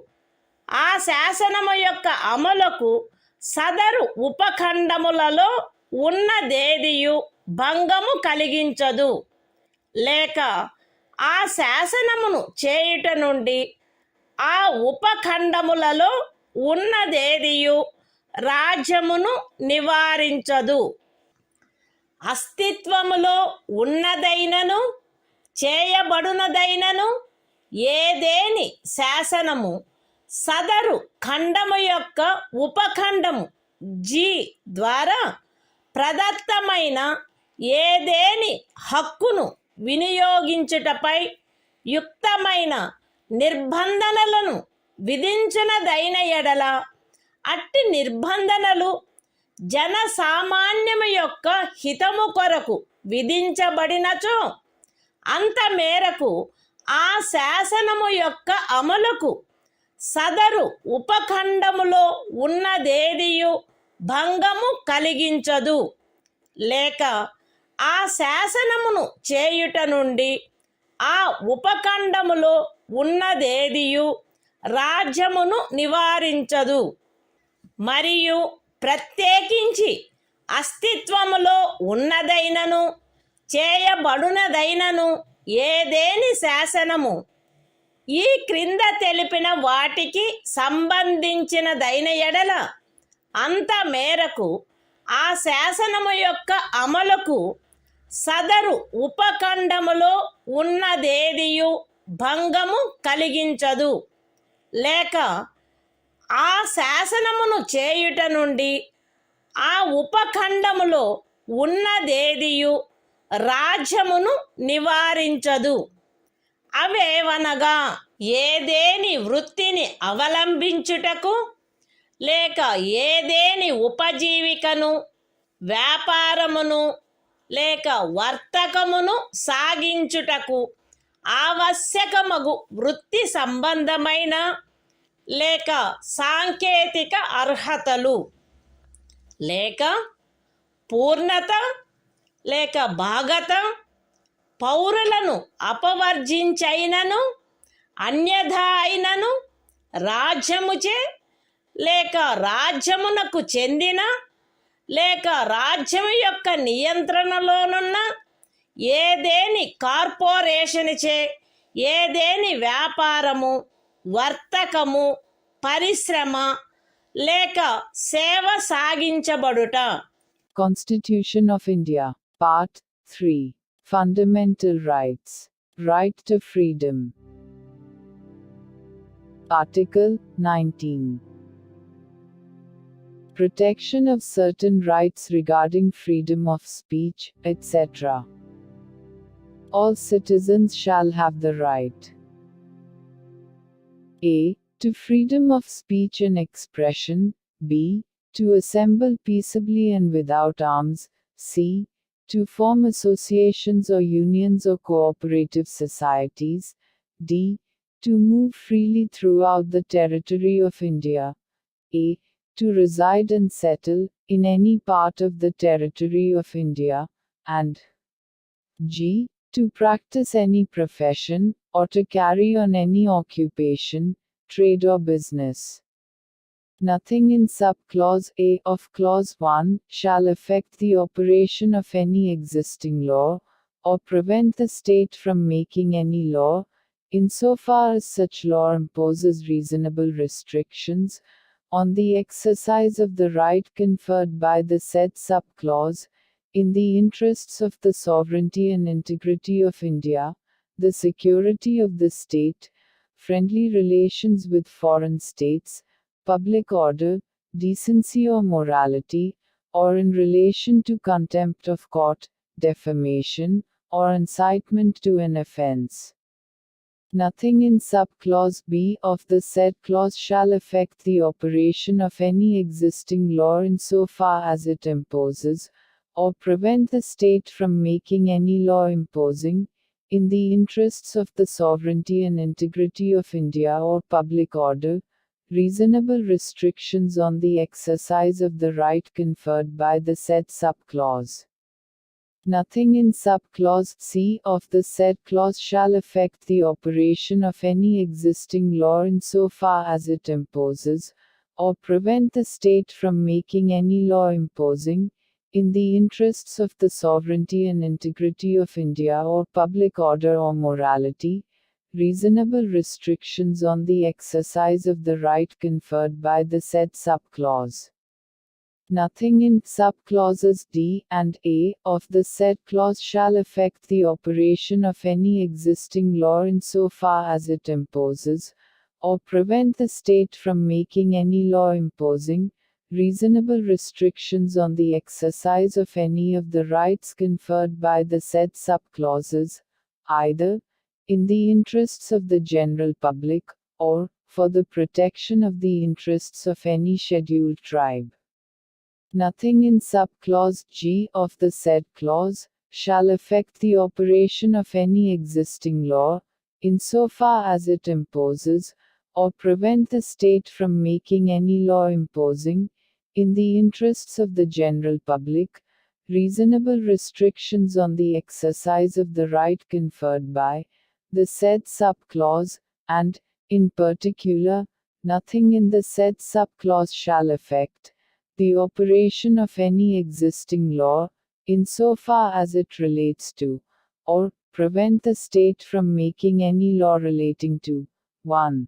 S1: ఆ శాసనము యొక్క అమలుకు సదరు ఉపఖండములలో ఉన్నదేదియు భంగము కలిగించదు, లేక ఆ శాసనమును చేయుట నుండి ఆ ఉపఖండములలో ఉన్నదేదియు రాజ్యమును నివారించదు. అస్తిత్వములో ఉన్నదైనను చేయబడునదైనను ఏదేని శాసనము సదరు ఖండము యొక్క ఉపఖండము జి ద్వారా ప్రదత్తమైన ఏదేని హక్కును వినియోగించుటపై యుక్తమైన నిర్బంధనలను విధించునదైన ఎడల అట్టి నిర్బంధనలు జనసామాన్యము యొక్క హితము కొరకు విధించబడినచో అంత మేరకు ఆ శాసనము యొక్క అమలుకు సదరు ఉపఖండములో ఉన్నదేదియు భంగము కలిగించదు, లేక ఆ శాసనమును చేయుట నుండి ఆ ఉపఖండములో ఉన్నదేదియు రాజ్యమును నివారించదు. మరియు ప్రత్యేకించి అస్తిత్వములో ఉన్నదైనను చేయబడునదైనను ఏదేని శాసనము ఈ క్రింద తెలిపిన వాటికి సంబంధించినదైన ఎడల అంత మేరకు ఆ శాసనము యొక్క అమలుకు సదరు ఉపఖండములో ఉన్నదేదియు భంగము కలిగించదు, లేక ఆ శాసనమును చేయుట నుండి ఆ ఉపఖండములో ఉన్నదేదియు రాజ్యమును నివారించదు. అవేవనగా ఏదేని వృత్తిని అవలంబించుటకు లేక ఏదేని ఉపజీవికను, వ్యాపారమును లేక వర్తకమును సాగించుటకు ఆవశ్యకమగు వృత్తి సంబంధమైన లేక సాంకేతిక అర్హతలు లేక పూర్ణత లేక భాగత పౌరులను అపవర్జించైనను అన్యథా అయినను రాజ్యముచే లేక రాజ్యమునకు చెందిన లేక రాజ్యము యొక్క నియంత్రణలోనున్న ఏదేని కార్పొరేషన్చే ఏదేని వ్యాపారము, వర్తకము, పరిశ్రమ లేక సేవ సాగించబడుట.
S2: Constitution of India, Part 3. Fundamental Rights. Right to Freedom. Article 19. Protection of certain rights regarding freedom of speech, etc. All citizens shall have the right a. to freedom of speech and expression, b. to assemble peaceably and without arms, c. to form associations or unions or cooperative societies, d. to move freely throughout the territory of India, a. to reside and settle in any part of the territory of India, and g. to practice any profession, or to carry on any occupation, trade or business. Nothing in sub-clause A of clause 1 shall affect the operation of any existing law, or prevent the state from making any law, insofar as such law imposes reasonable restrictions on the exercise of the right conferred by the said sub-clause, in the interests of the sovereignty and integrity of India, the security of the state, friendly relations with foreign states, public order, decency or morality, or in relation to contempt of court, defamation, or incitement to an offense. Nothing in sub-clause B of the said clause shall affect the operation of any existing law insofar as it imposes, or prevent the state from making any law imposing, in the interests of the sovereignty and integrity of India or public order, reasonable restrictions on the exercise of the right conferred by the said sub-clause. Nothing in sub-clause C of the said clause shall affect the operation of any existing law insofar as it imposes, or prevent the state from making any law imposing, in the interests of the sovereignty and integrity of India or public order or morality, reasonable restrictions on the exercise of the right conferred by the said sub-clause. Nothing in sub-clauses D and A of the said clause shall affect the operation of any existing law insofar as it imposes, or prevent the state from making any law imposing, reasonable restrictions on the exercise of any of the rights conferred by the said sub-clauses, either in the interests of the general public, or for the protection of the interests of any scheduled tribe. Nothing in sub-clause G of the said clause shall affect the operation of any existing law, insofar as it imposes, or prevent the state from making any law imposing, in the interests of the general public, reasonable restrictions on the exercise of the right conferred by the said sub-clause, and, in particular, nothing in the said sub-clause shall affect the operation of any existing law, insofar as it relates to, or prevent the state from making any law relating to 1.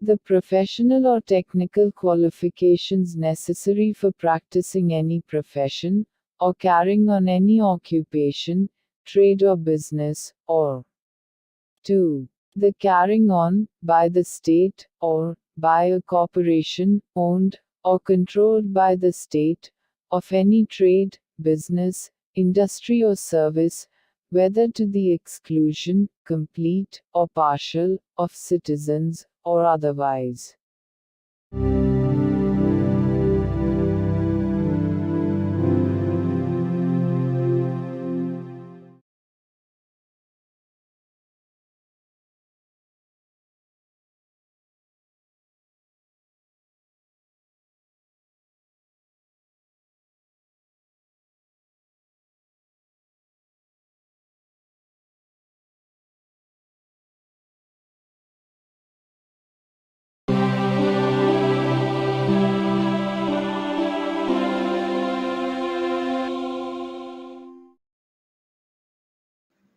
S2: The professional or technical qualifications necessary for practicing any profession, or carrying on any occupation, trade or business, or 2. The carrying on, by the state, or by a corporation, owned or controlled by the state, of any trade, business, industry or service, whether to the exclusion, complete or partial, of citizens, or otherwise.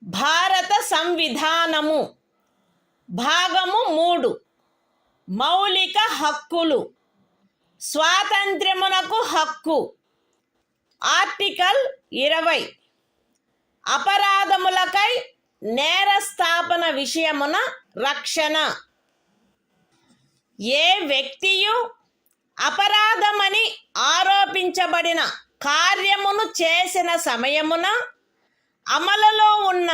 S1: భారత సంవిధానము భాగము 3 మౌలిక హక్కులు స్వాతంత్ర్యమునకు హక్కు article 20 అపరాధములకై నేరస్థాపన విషయమున రక్షణ ఏ వ్యక్తియు అపరాధమని ఆరోపించబడిన కార్యమును చేసిన సమయమున అమలులో ఉన్న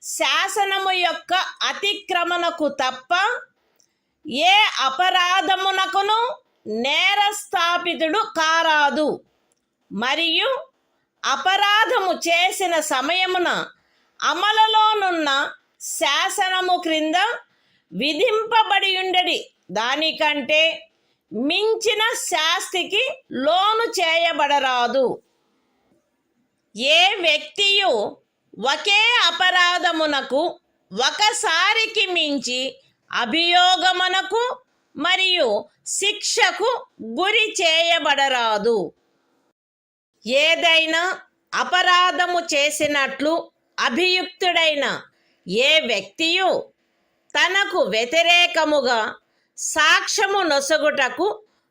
S1: శాసనము యొక్క అతిక్రమణకు తప్ప ఏ అపరాధమునకును నేరస్థాపితుడు కారాదు మరియు అపరాధము చేసిన సమయమున అమలులోనున్న శాసనము క్రింద విధింపబడి ఉండడి దానికంటే మించిన శాస్తికి లోను చేయబడరాదు ఏ వ్యక్తియు ఒకే అపరాధమునకు ఒకసారికి మించి అభియోగమునకు మరియు శిక్షకు గురి చేయబడరాదు ఏదైనా అపరాధము చేసినట్లు అభియుక్తుడైన ఏ వ్యక్తియు తనకు వ్యతిరేకముగా సాక్ష్యము నొసగుటకు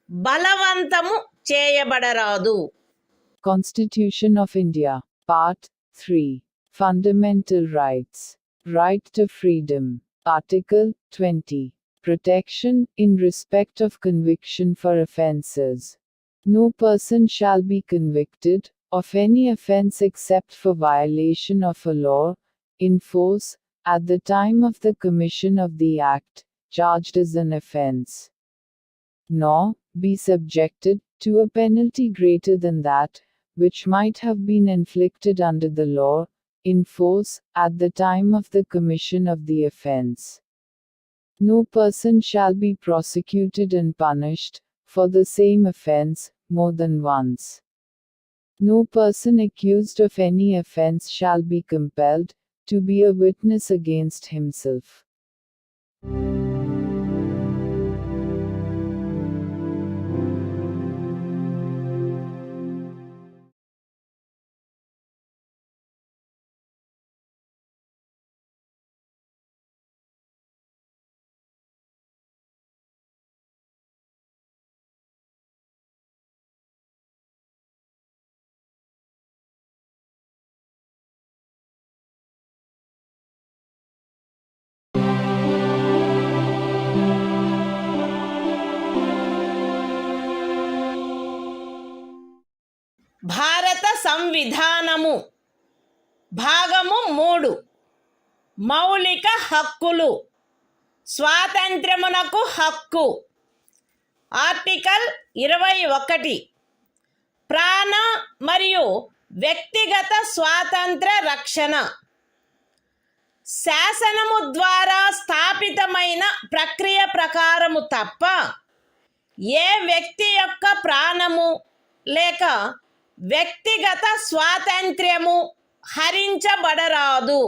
S1: బలవంతము చేయబడరాదు.
S2: Constitution of India, Part 3. Fundamental Rights. Right to Freedom. Article 20. Protection in respect of conviction for offences. No person shall be convicted of any offence except for violation of a law, in force, at the time of the commission of the act, charged as an offence, nor be subjected to a penalty greater than that, which might have been inflicted under the law, in force, at the time of the commission of the offence. No person shall be prosecuted and punished, for the same offence, more than once. No person accused of any offence shall be compelled to be a witness against himself.
S1: భారత సంవిధానము భాగము 3 మౌలిక హక్కులు స్వాతంత్ర్యమునకు హక్కు article 21 ప్రాణ మరియు వ్యక్తిగత స్వాతంత్ర రక్షణ శాసనము ద్వారా స్థాపితమైన ప్రక్రియ ప్రకారము తప్ప ఏ వ్యక్తి యొక్క ప్రాణము లేక వ్యక్తిగత స్వాతంత్ర్యము హరించబడరాదు.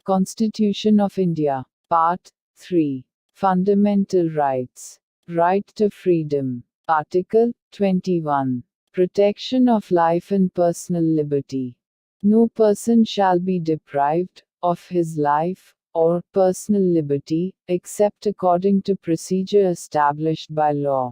S2: Constitution of India, Part 3. Fundamental Rights. Right to Freedom. Article 21. Protection of life and personal liberty. No person shall be deprived of his life or personal liberty, except according to procedure established by law.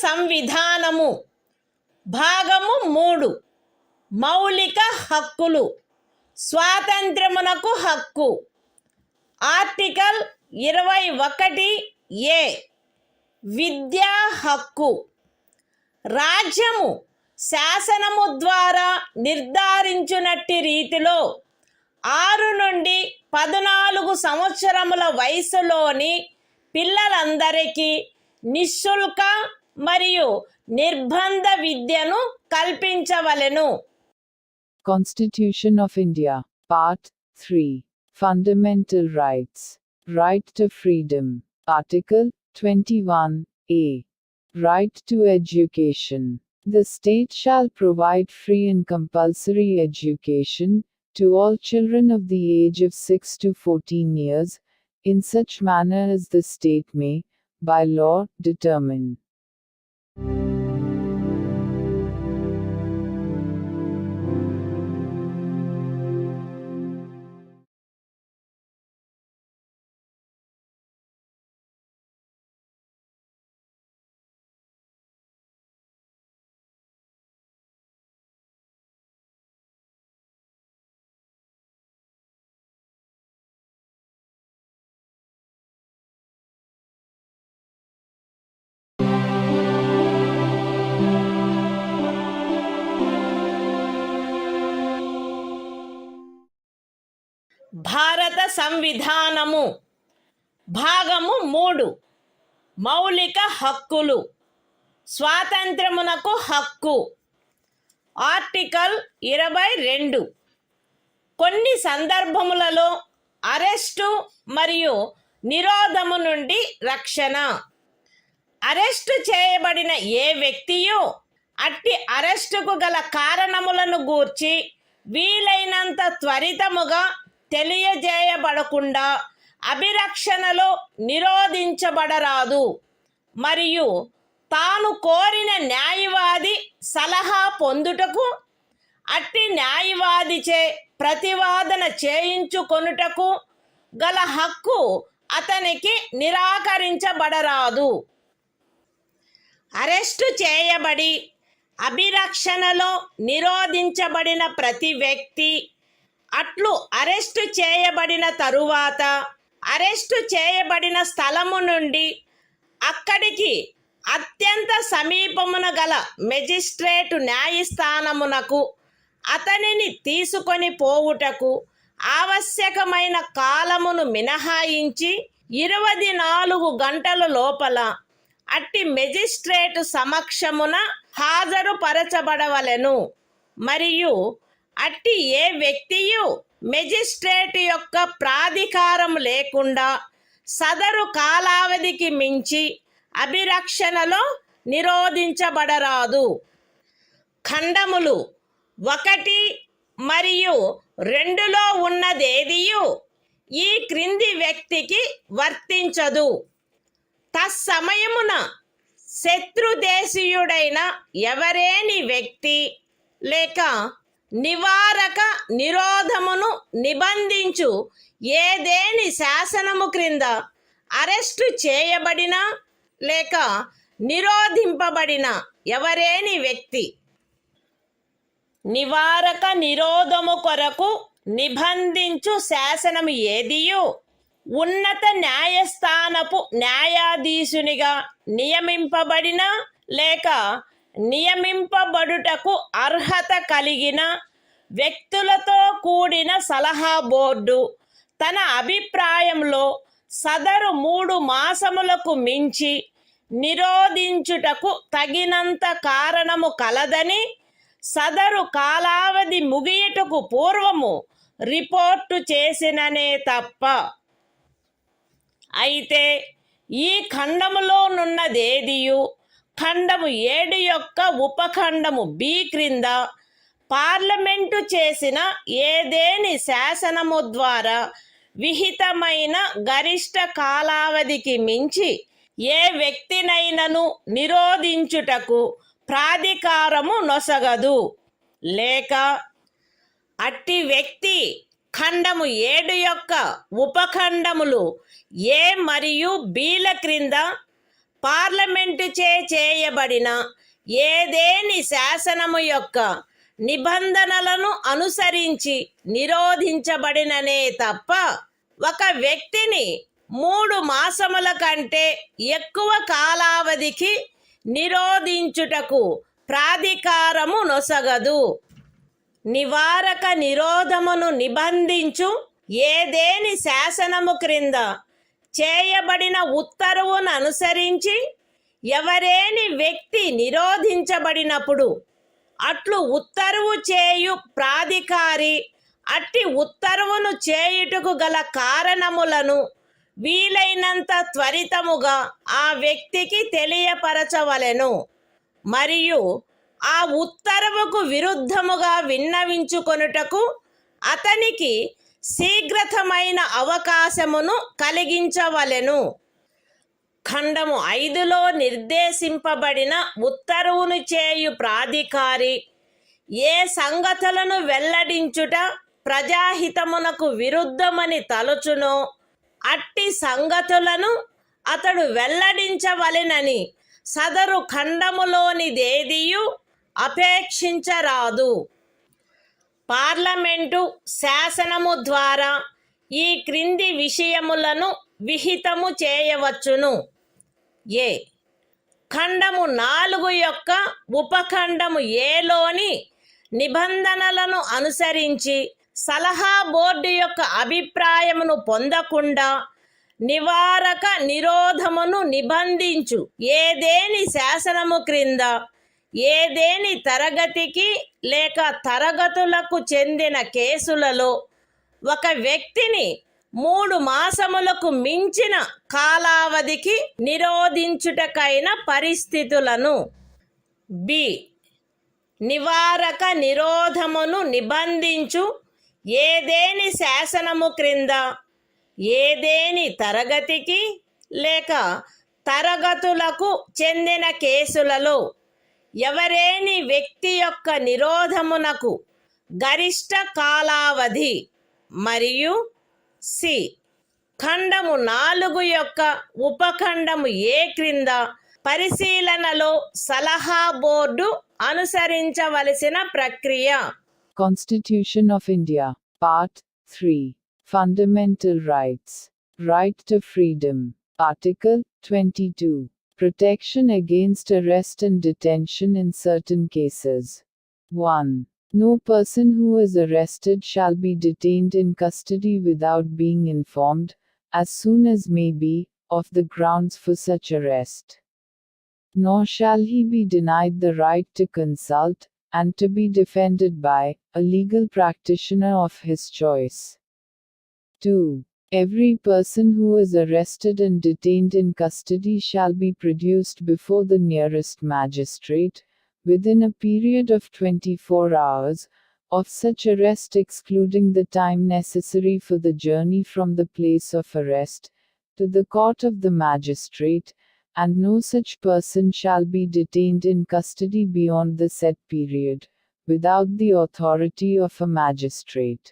S1: సంవిధానము భాగము 3 మౌలిక హక్కులు స్వాతంత్ర్యమునకు హక్కు article 21A విద్యా హక్కు రాజ్యము శాసనము ద్వారా నిర్ధారించునట్టి రీతిలో 6 నుండి 14 సంవత్సరముల వయసులోని పిల్లలందరికీ నిశుల్క మరియు నిర్బంధ విద్యను కల్పించవలెను.
S2: Constitution of India, Part 3. Fundamental Rights. Right to Freedom. Article 21A. Right to Education. The state shall provide free and compulsory education to all children of the age of 6 to 14 years, in such manner as the state may, by law, determine.
S1: భారత సంవిధానము భాగము 3 మౌలిక హక్కులు స్వాతంత్ర్యమునకు హక్కు article 22 కొన్ని సందర్భములలో arrest మరియు నిరోధము నుండి రక్షణ arrest చేయబడిన ఏ వ్యక్తియు అట్టి అరెస్టుకు గల కారణములను గూర్చి వీలైనంత త్వరితముగా తెలియజేయబడకుండా అభిరక్షణలో నిరోధించబడరాదు మరియు తాను కోరిన న్యాయవాది సలహా పొందుటకు అట్టి న్యాయవాదిచే ప్రతివాదన చేయించుకొనుటకు గల హక్కు అతనికి నిరాకరించబడరాదు. అరెస్టు చేయబడి అభిరక్షణలో నిరోధించబడిన ప్రతి వ్యక్తి అట్లు అరెస్టు చేయబడిన తరువాత అరెస్టు చేయబడిన స్థలము నుండి అక్కడికి అత్యంత సమీపమున గల మెజిస్ట్రేటు న్యాయస్థానమునకు అతనిని తీసుకొని పోవుటకు ఆవశ్యకమైన కాలమును మినహాయించి 24 గంటల లోపల అట్టి మెజిస్ట్రేటు సమక్షమున హాజరుపరచబడవలెను మరియు అట్టి ఏ వ్యక్తియు మెజిస్ట్రేటు యొక్క ప్రాధికారం లేకుండా సదరు కాలావధికి మించి అభిరక్షణలో నిరోధించబడరాదు. ఖండములు 1 మరియు 2లో ఉన్నదేదియు ఈ క్రింది వ్యక్తికి వర్తించదు. తత్సమయమున శత్రుదేశీయుడైన ఎవరేని వ్యక్తి లేక నివారక నిరోధమును నిబంధించు ఏదేని శాసనము క్రింద అరెస్టు చేయబడిన లేక నిరోధింపబడిన ఎవరేని వ్యక్తి నివారక నిరోధము కొరకు నిబంధించు శాసనము ఏదియు ఉన్నత న్యాయస్థానపు న్యాయాధీశునిగా నియమింపబడిన లేక నియమింపబడుటకు అర్హత కలిగిన వ్యక్తులతో కూడిన సలహా బోర్డు తన అభిప్రాయంలో సదరు 3 మాసములకు మించి నిరోధించుటకు తగినంత కారణము కలదని సదరు కాలావధి ముగియుటకు పూర్వము రిపోర్టు చేసిననే తప్ప. అయితే ఈ ఖండములోనున్నదేదియు ఖండము 7 యొక్క ఉపఖండము బి క్రింద పార్లమెంటు చేసిన ఏదేని శాసనము ద్వారా విహితమైన గరిష్ట కాలావధికి మించి ఏ వ్యక్తినైనను నిరోధించుటకు ప్రాధికారము నొసగదు లేక అట్టి వ్యక్తి ఖండము 7 యొక్క ఉపఖండములు ఏ మరియు బిల క్రింద పార్లమెంటు చేయబడిన ఏదేని శాసనము యొక్క నిబంధనలను అనుసరించి నిరోధించబడిననే తప్ప ఒక వ్యక్తిని 3 మాసముల కంటే ఎక్కువ కాలావధికి నిరోధించుటకు ప్రాధికారము నొసగదు. నివారక నిరోధమును నిబంధించు ఏదేని శాసనము క్రింద చేయబడిన ఉత్తర్వును అనుసరించి ఎవరేని వ్యక్తి నిరోధించబడినప్పుడు అట్లు ఉత్తర్వు చేయు ప్రాధికారి అట్టి ఉత్తర్వును చేయుటకు గల కారణములను వీలైనంత త్వరితముగా ఆ వ్యక్తికి తెలియపరచవలెను. మరియు ఆ ఉత్తర్వుకు విరుద్ధముగా విన్నవించుకొనుటకు అతనికి శీఘ్రతమైన అవకాశమును కలిగించవలెను. ఖండము 5లో నిర్దేశింపబడిన ఉత్తర్వును చేయు ప్రాధికారి ఏ సంగతులను వెల్లడించుట ప్రజాహితమునకు విరుద్ధమని తలచునో అట్టి సంగతులను అతడు వెల్లడించవలెనని సదరు ఖండములోనిదేదియు అపేక్షించరాదు. పార్లమెంటు శాసనము ద్వారా ఈ క్రింది విషయములను విహితము చేయవచ్చును. ఏ. ఖండము 4 యొక్క ఉపఖండము ఏలోని నిబంధనలను అనుసరించి సలహా బోర్డు యొక్క అభిప్రాయమును పొందకుండా నివారక నిరోధమును నిబంధించు ఏదేని శాసనము క్రింద ఏదేని తరగతికి లేక తరగతులకు చెందిన కేసులలో ఒక వ్యక్తిని 3 మాసములకు మించిన కాలావధికి నిరోధించుటకైన పరిస్థితులను. బి. నివారక నిరోధమును నిబంధించు ఏదేని శాసనము క్రింద ఏదేని తరగతికి లేక తరగతులకు చెందిన కేసులలో ఎవరేని వ్యక్తి యొక్క నిరోధమునకు గరిష్ట కాలావధి. మరియు సి. ఖండము 4 యొక్క ఉపఖండము ఏ క్రింద పరిశీలనలో సలహా బోర్డు అనుసరించవలసిన ప్రక్రియ.
S2: Constitution of India, Part 3. Fundamental Rights. Right to Freedom. Article 22. Protection against arrest and detention in certain cases. 1. No person who is arrested shall be detained in custody without being informed, as soon as may be, of the grounds for such arrest. Nor shall he be denied the right to consult, and to be defended by, a legal practitioner of his choice. 2. Every person who is arrested and detained in custody shall be produced before the nearest magistrate, within a period of 24 hours, of such arrest excluding the time necessary for the journey from the place of arrest, to the court of the magistrate, and no such person shall be detained in custody beyond the set period, without the authority of a magistrate.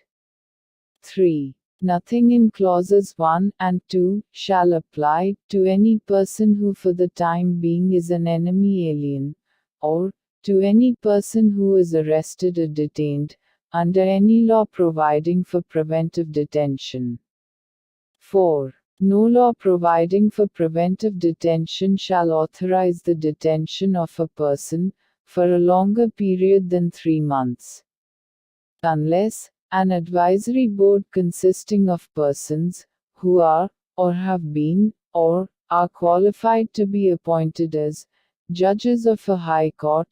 S2: 3. Nothing in clauses 1 and 2 shall apply to any person who for the time being is an enemy alien, or to any person who is arrested or detained, under any law providing for preventive detention. 4. No law providing for preventive detention shall authorize the detention of a person, for a longer period than 3 months. Unless, an advisory board consisting of persons, who are, or have been, or are qualified to be appointed as, judges of a high court,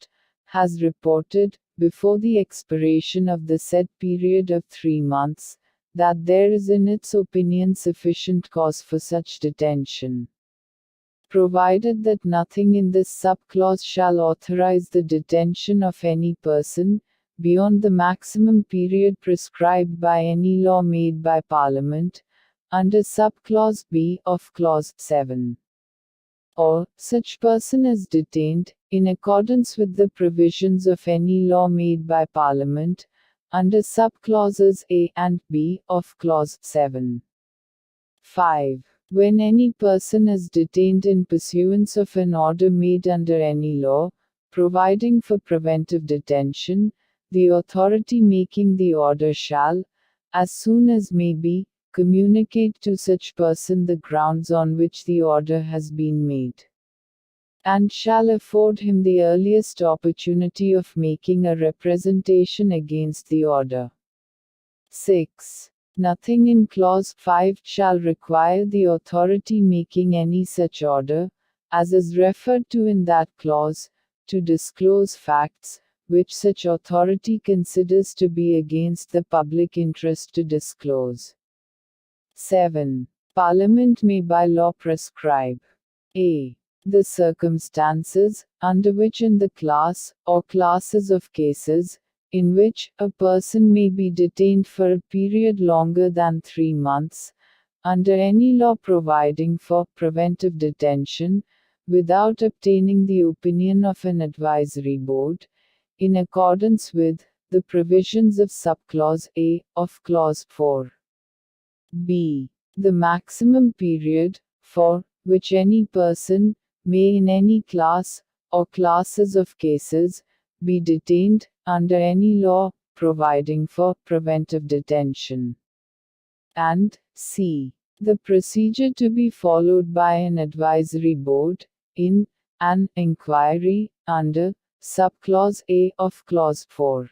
S2: has reported, before the expiration of the said period of 3 months, that there is in its opinion sufficient cause for such detention. Provided that nothing in this subclause shall authorize the detention of any person, beyond the maximum period prescribed by any law made by Parliament, under subclause B of clause 7. Or, such person is detained, in accordance with the provisions of any law made by Parliament, under subclauses A and B of clause 7. 5. When any person is detained in pursuance of an order made under any law, providing for preventive detention, the authority making the order shall, as soon as may be, communicate to such person the grounds on which the order has been made, and shall afford him the earliest opportunity of making a representation against the order. 6. Nothing in Clause 5 shall require the authority making any such order, as is referred to in that clause, to disclose facts, which such authority considers to be against the public interest to disclose. 7. Parliament may by law prescribe a. The circumstances, under which in the class, or classes of cases, in which a person may be detained for a period longer than 3 months, under any law providing for preventive detention, without obtaining the opinion of an advisory board, in accordance with the provisions of subclause A of clause 4. B. The maximum period, for which any person may in any class, or classes of cases, be detained, under any law, providing for preventive detention. And C. The procedure to be followed by an advisory board, in an inquiry, under subclause A of clause 4.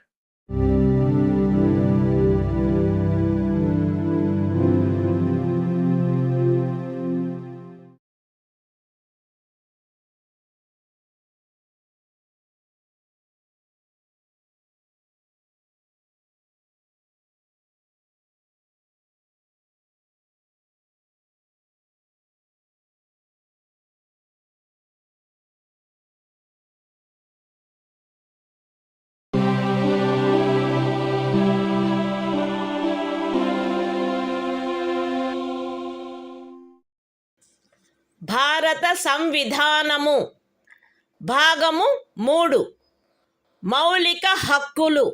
S1: భారత సంవిధానము భాగము 3 మౌలిక హక్కులు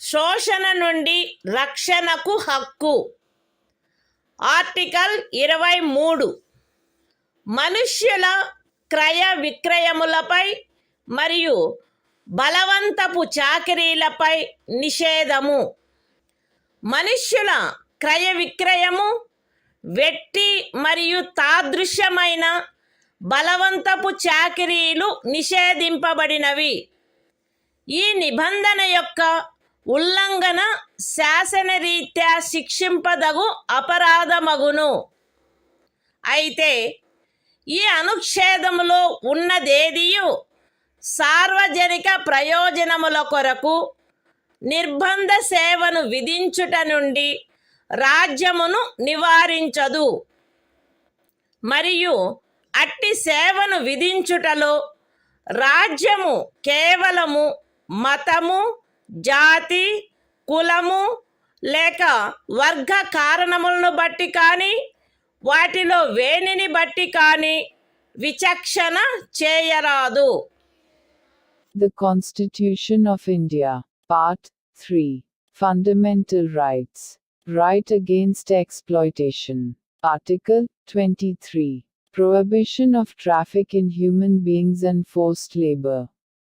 S1: శోషణ నుండి రక్షణకు హక్కు article 23 మనుష్యుల క్రయ విక్రయములపై మరియు బలవంతపు చాకిరీలపై నిషేధము మనుష్యుల క్రయ విక్రయము వెట్టి మరియు తాదృశ్యమైన బలవంతపు చాకిరీలు నిషేధింపబడినవి ఈ నిబంధన యొక్క ఉల్లంఘన శాసనరీత్యా శిక్షింపదగు అపరాధమగును అయితే ఈ అనుచ్ఛేదములో ఉన్నదేదియు సార్వజనిక ప్రయోజనముల కొరకు నిర్బంధ సేవను విధించుట నుండి రాజ్యమును నివారించదు మరియు అట్టి సేవను విధించుటలో రాజ్యము కేవలము మతము జాతి కులము లేక వర్గ కారణములను బట్టి కానీ వాటిలో వేనిని బట్టి కానీ విచక్షణ చేయరాదు.
S2: The Constitution of India, Part 3. Fundamental Rights. Right against exploitation. Article 23. Prohibition of traffic in human beings and forced labor.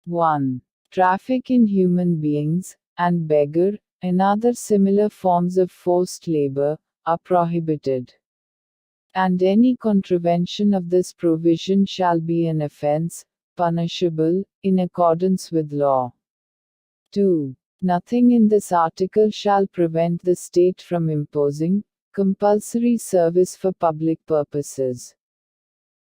S2: 1. Traffic in human beings, and beggar, and other similar forms of forced labor, are prohibited. And any contravention of this provision shall be an offense, punishable, in accordance with law. 2. Nothing in this article shall prevent the state from imposing compulsory service for public purposes.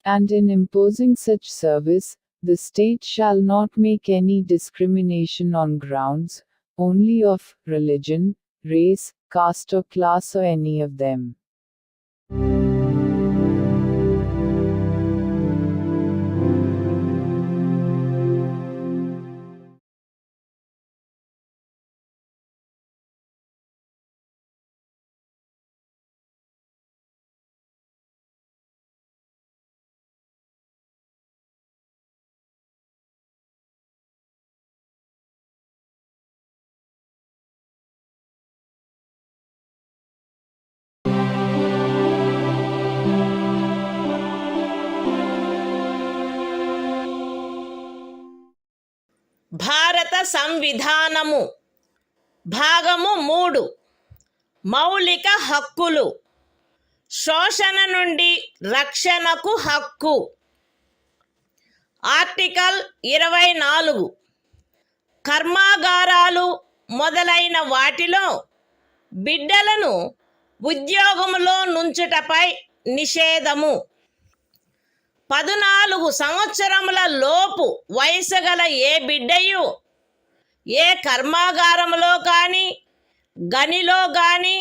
S2: And in imposing such service, the state shall not make any discrimination on grounds, only of religion, race, caste or class or any of them.
S1: భారత సంవిధానము భాగము 3 మౌలిక హక్కులు శోషణ నుండి రక్షణకు హక్కు article 24 కర్మాగారాలు మొదలైన వాటిలో బిడ్డలను ఉద్యోగములో నుంచుటపై నిషేధము 14 సంవత్సరముల లోపు వయసు గల ఏ బిడ్డయు ఏ కర్మాగారములో కానీ గనిలో కానీ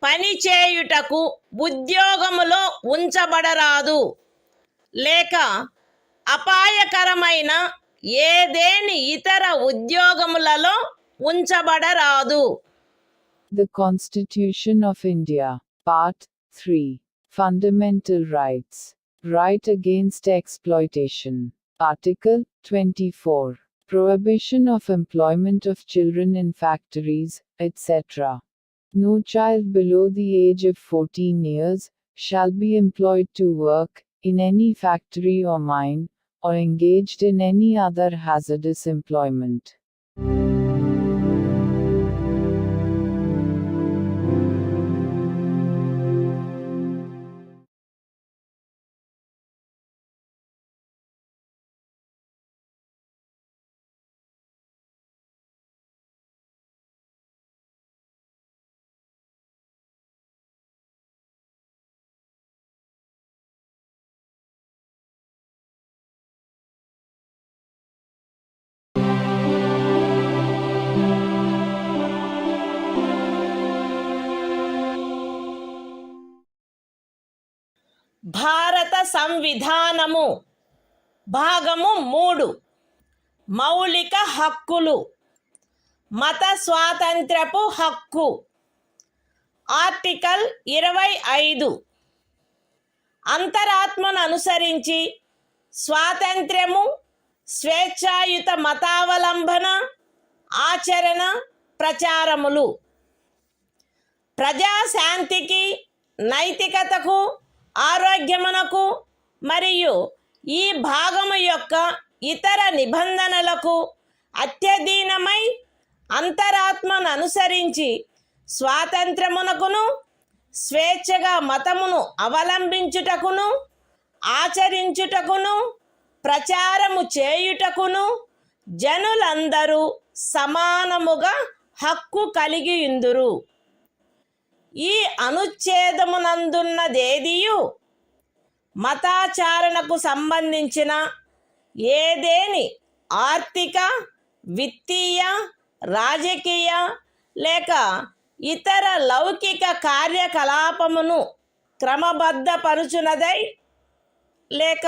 S1: పని చేయుటకు ఉద్యోగములో ఉంచబడరాదు లేక అపాయకరమైన ఏదేని ఇతర ఉద్యోగములలో ఉంచబడరాదు.
S2: The Constitution of India, Part 3. Fundamental Rights. Right against exploitation. Article 24. Prohibition of employment of children in factories, etc. No child below the age of 14 years shall be employed to work in any factory or mine, or engaged in any other hazardous employment.
S1: భారత సంవిధానము భాగము 3 మౌలిక హక్కులు మత స్వాతంత్ర్యపు హక్కు article 25 అంతరాత్మను అనుసరించి స్వాతంత్ర్యము స్వేచ్ఛాయుత మతావలంబన ఆచరణ ప్రచారములు ప్రజాశాంతికి నైతికతకు ఆరోగ్యమునకు మరియు ఈ భాగము యొక్క ఇతర నిబంధనలకు అత్యధీనమై అంతరాత్మను అనుసరించి స్వాతంత్రమునకును స్వేచ్ఛగా మతమును అవలంబించుటకును ఆచరించుటకును ప్రచారము చేయుటకును జనులందరూ సమానముగా హక్కు కలిగియుందురు. ఈ అనుచ్ఛేదమునందున్నదేదియు మతాచారణకు సంబంధించిన ఏదేని ఆర్థిక విత్తీయ రాజకీయ లేక ఇతర లౌకిక కార్యకలాపమును క్రమబద్ధపరుచునదై లేక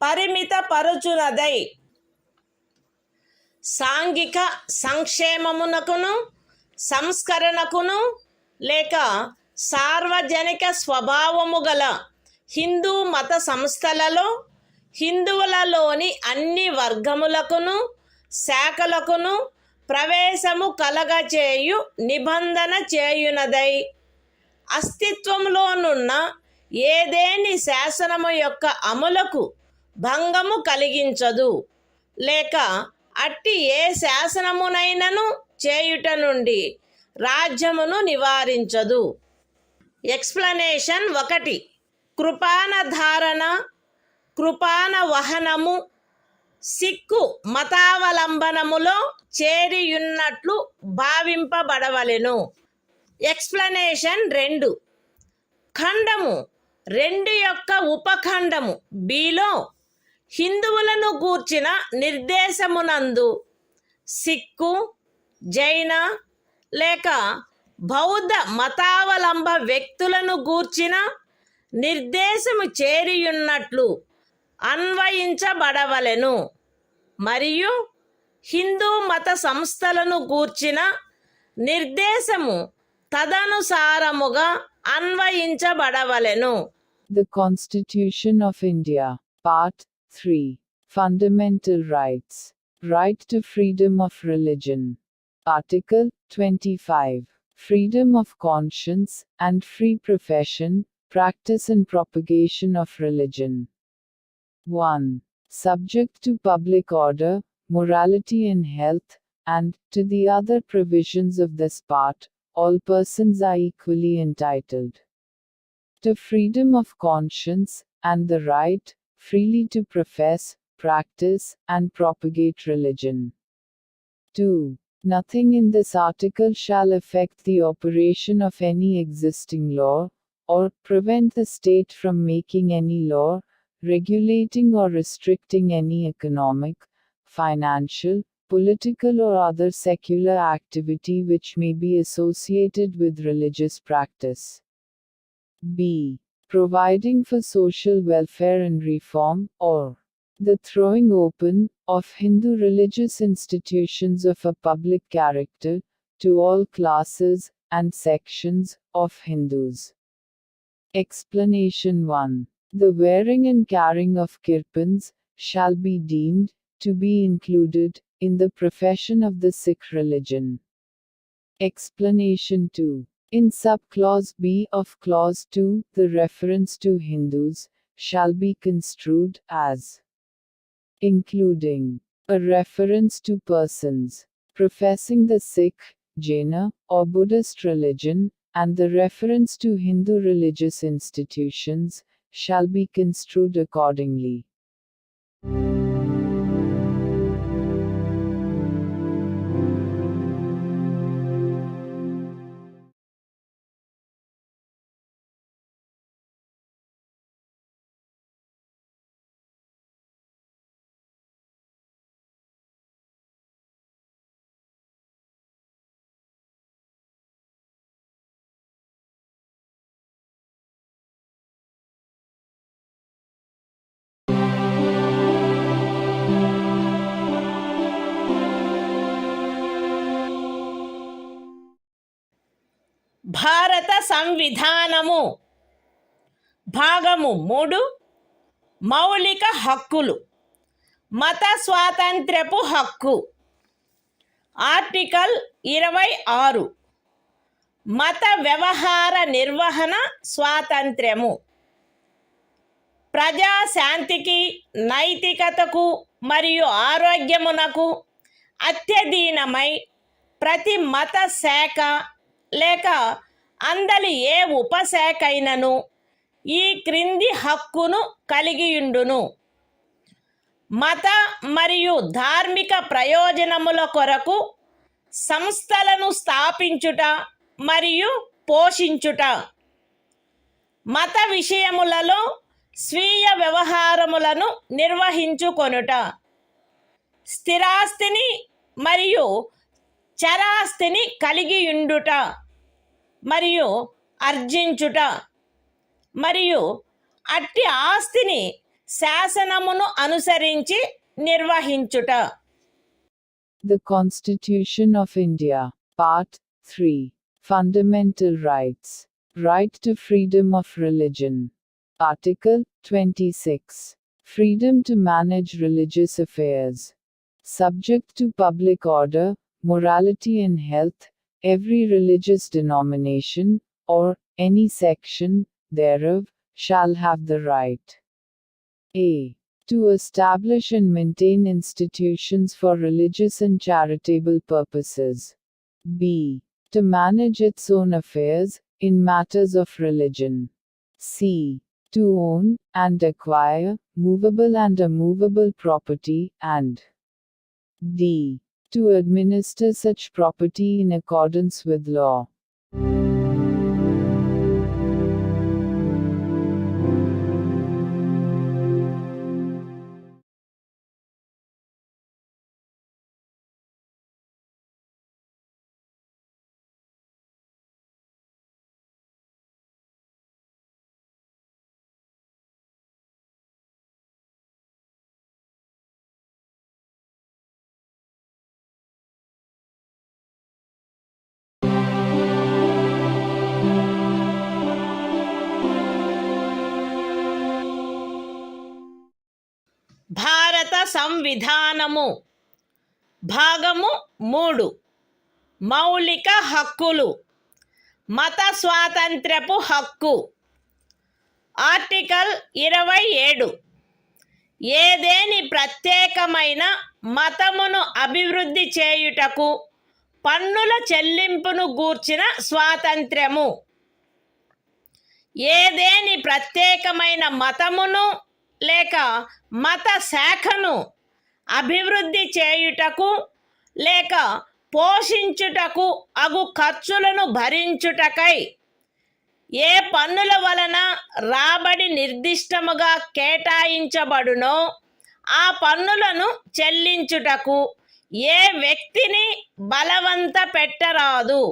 S1: పరిమితపరుచునదై సాంఘిక సంక్షేమమునకును సంస్కరణకును లేక సార్వజనిక స్వభావము గల హిందూ మత సంస్థలలో హిందువులలోని అన్ని వర్గములకును శాఖలకును ప్రవేశము కలగచేయు నిబంధన చేయునదై అస్తిత్వములోనున్న ఏదేని శాసనము యొక్క అమలుకు భంగము కలిగించదు లేక అట్టి ఏ శాసనమునైనను చేయుట నుండి రాజ్యమును నివారించదు. ఎక్స్ప్లనేషన్ 1 కృపాన ధారణ కృపాన వహనము సిక్కు మతావలంబనములో చేరియున్నట్లు భావింపబడవలెను. ఎక్స్ప్లనేషన్ 2 ఖండము 2 యొక్క ఉపఖండము బిలో హిందువులను గూర్చిన నిర్దేశమునందు సిక్కు జైన లేక బౌద్ధ మతావలంబ వ్యక్తులను గూర్చిన నిర్దేశము చేరియున్నట్లు అన్వయించబడవలెను మరియు హిందూ మత సంస్థలను గూర్చిన నిర్దేశము తదనుసారముగా అన్వయించబడవలెను.
S2: The Constitution of India, Part 3. Fundamental Rights. Right to freedom of religion. Article 25. Freedom of conscience and free profession practice and propagation of religion. 1. Subject to public order, morality and health, and, to the other provisions of this part, all persons are equally entitled to freedom of conscience, and the right, freely to profess, practice, and propagate religion. 2. Nothing in this article shall affect the operation of any existing law, or prevent the state from making any law, regulating or restricting any economic, financial, political or other secular activity which may be associated with religious practice. B. Providing for social welfare and reform, or the throwing open of Hindu religious institutions of a public character to all classes and sections of Hindus. Explanation 1. The wearing and carrying of kirpans shall be deemed to be included in the profession of the Sikh religion. Explanation 2. In subclause B of clause 2, the reference to Hindus shall be construed as including a reference to persons professing the Sikh, Jaina, or Buddhist religion, and the reference to Hindu religious institutions shall be construed accordingly.
S1: భారత సంవిధానము భాగము 3 మౌలిక హక్కులు మత స్వాతంత్ర్యపు హక్కు article 26 మత వ్యవహార నిర్వహణ స్వాతంత్ర్యము ప్రజాశాంతికి నైతికతకు మరియు ఆరోగ్యమునకు అత్యధీనమై ప్రతి మత శాఖ లేక అందలి ఏ ఉపశాఖైనను ఈ క్రింది హక్కును కలిగియుండును. మత మరియు ధార్మిక ప్రయోజనముల కొరకు సంస్థలను స్థాపించుట మరియు పోషించుట, మత విషయములలో స్వీయ వ్యవహారములను నిర్వహించుకొనుట, స్థిరాస్తిని మరియు చరాస్తిని కలిగియుండుట మరియు ఆర్జించుట, మరియు అట్టి ఆస్తిని శాసనమును అనుసరించి నిర్వహించుట.
S2: The Constitution of India, Part 3. Fundamental Rights. Right to freedom of religion. Article 26. Freedom to manage religious affairs. Subject to public order, morality and health, every religious denomination, or any section thereof, shall have the right a. to establish and maintain institutions for religious and charitable purposes. b. to manage its own affairs, in matters of religion. c. to own and acquire movable and immovable property, and d. to administer such property in accordance with law.
S1: భారత సంవిధానము భాగము 3 మౌలిక హక్కులు మత స్వాతంత్ర్యపు హక్కు article 27 ఏదేని ప్రత్యేకమైన మతమును అభివృద్ధి చేయుటకు పన్నుల చెల్లింపును గూర్చిన స్వాతంత్ర్యము. ఏదేని ప్రత్యేకమైన మతమును లేక మత శాఖను అభివృద్ధి చేయుటకు లేక పోషించుటకు అగు ఖర్చులను భరించుటకై ఏ పన్నుల వలన రాబడి నిర్దిష్టముగా కేటాయించబడునో ఆ పన్నులను చెల్లించుటకు ఏ వ్యక్తిని బలవంత పెట్టరాదు.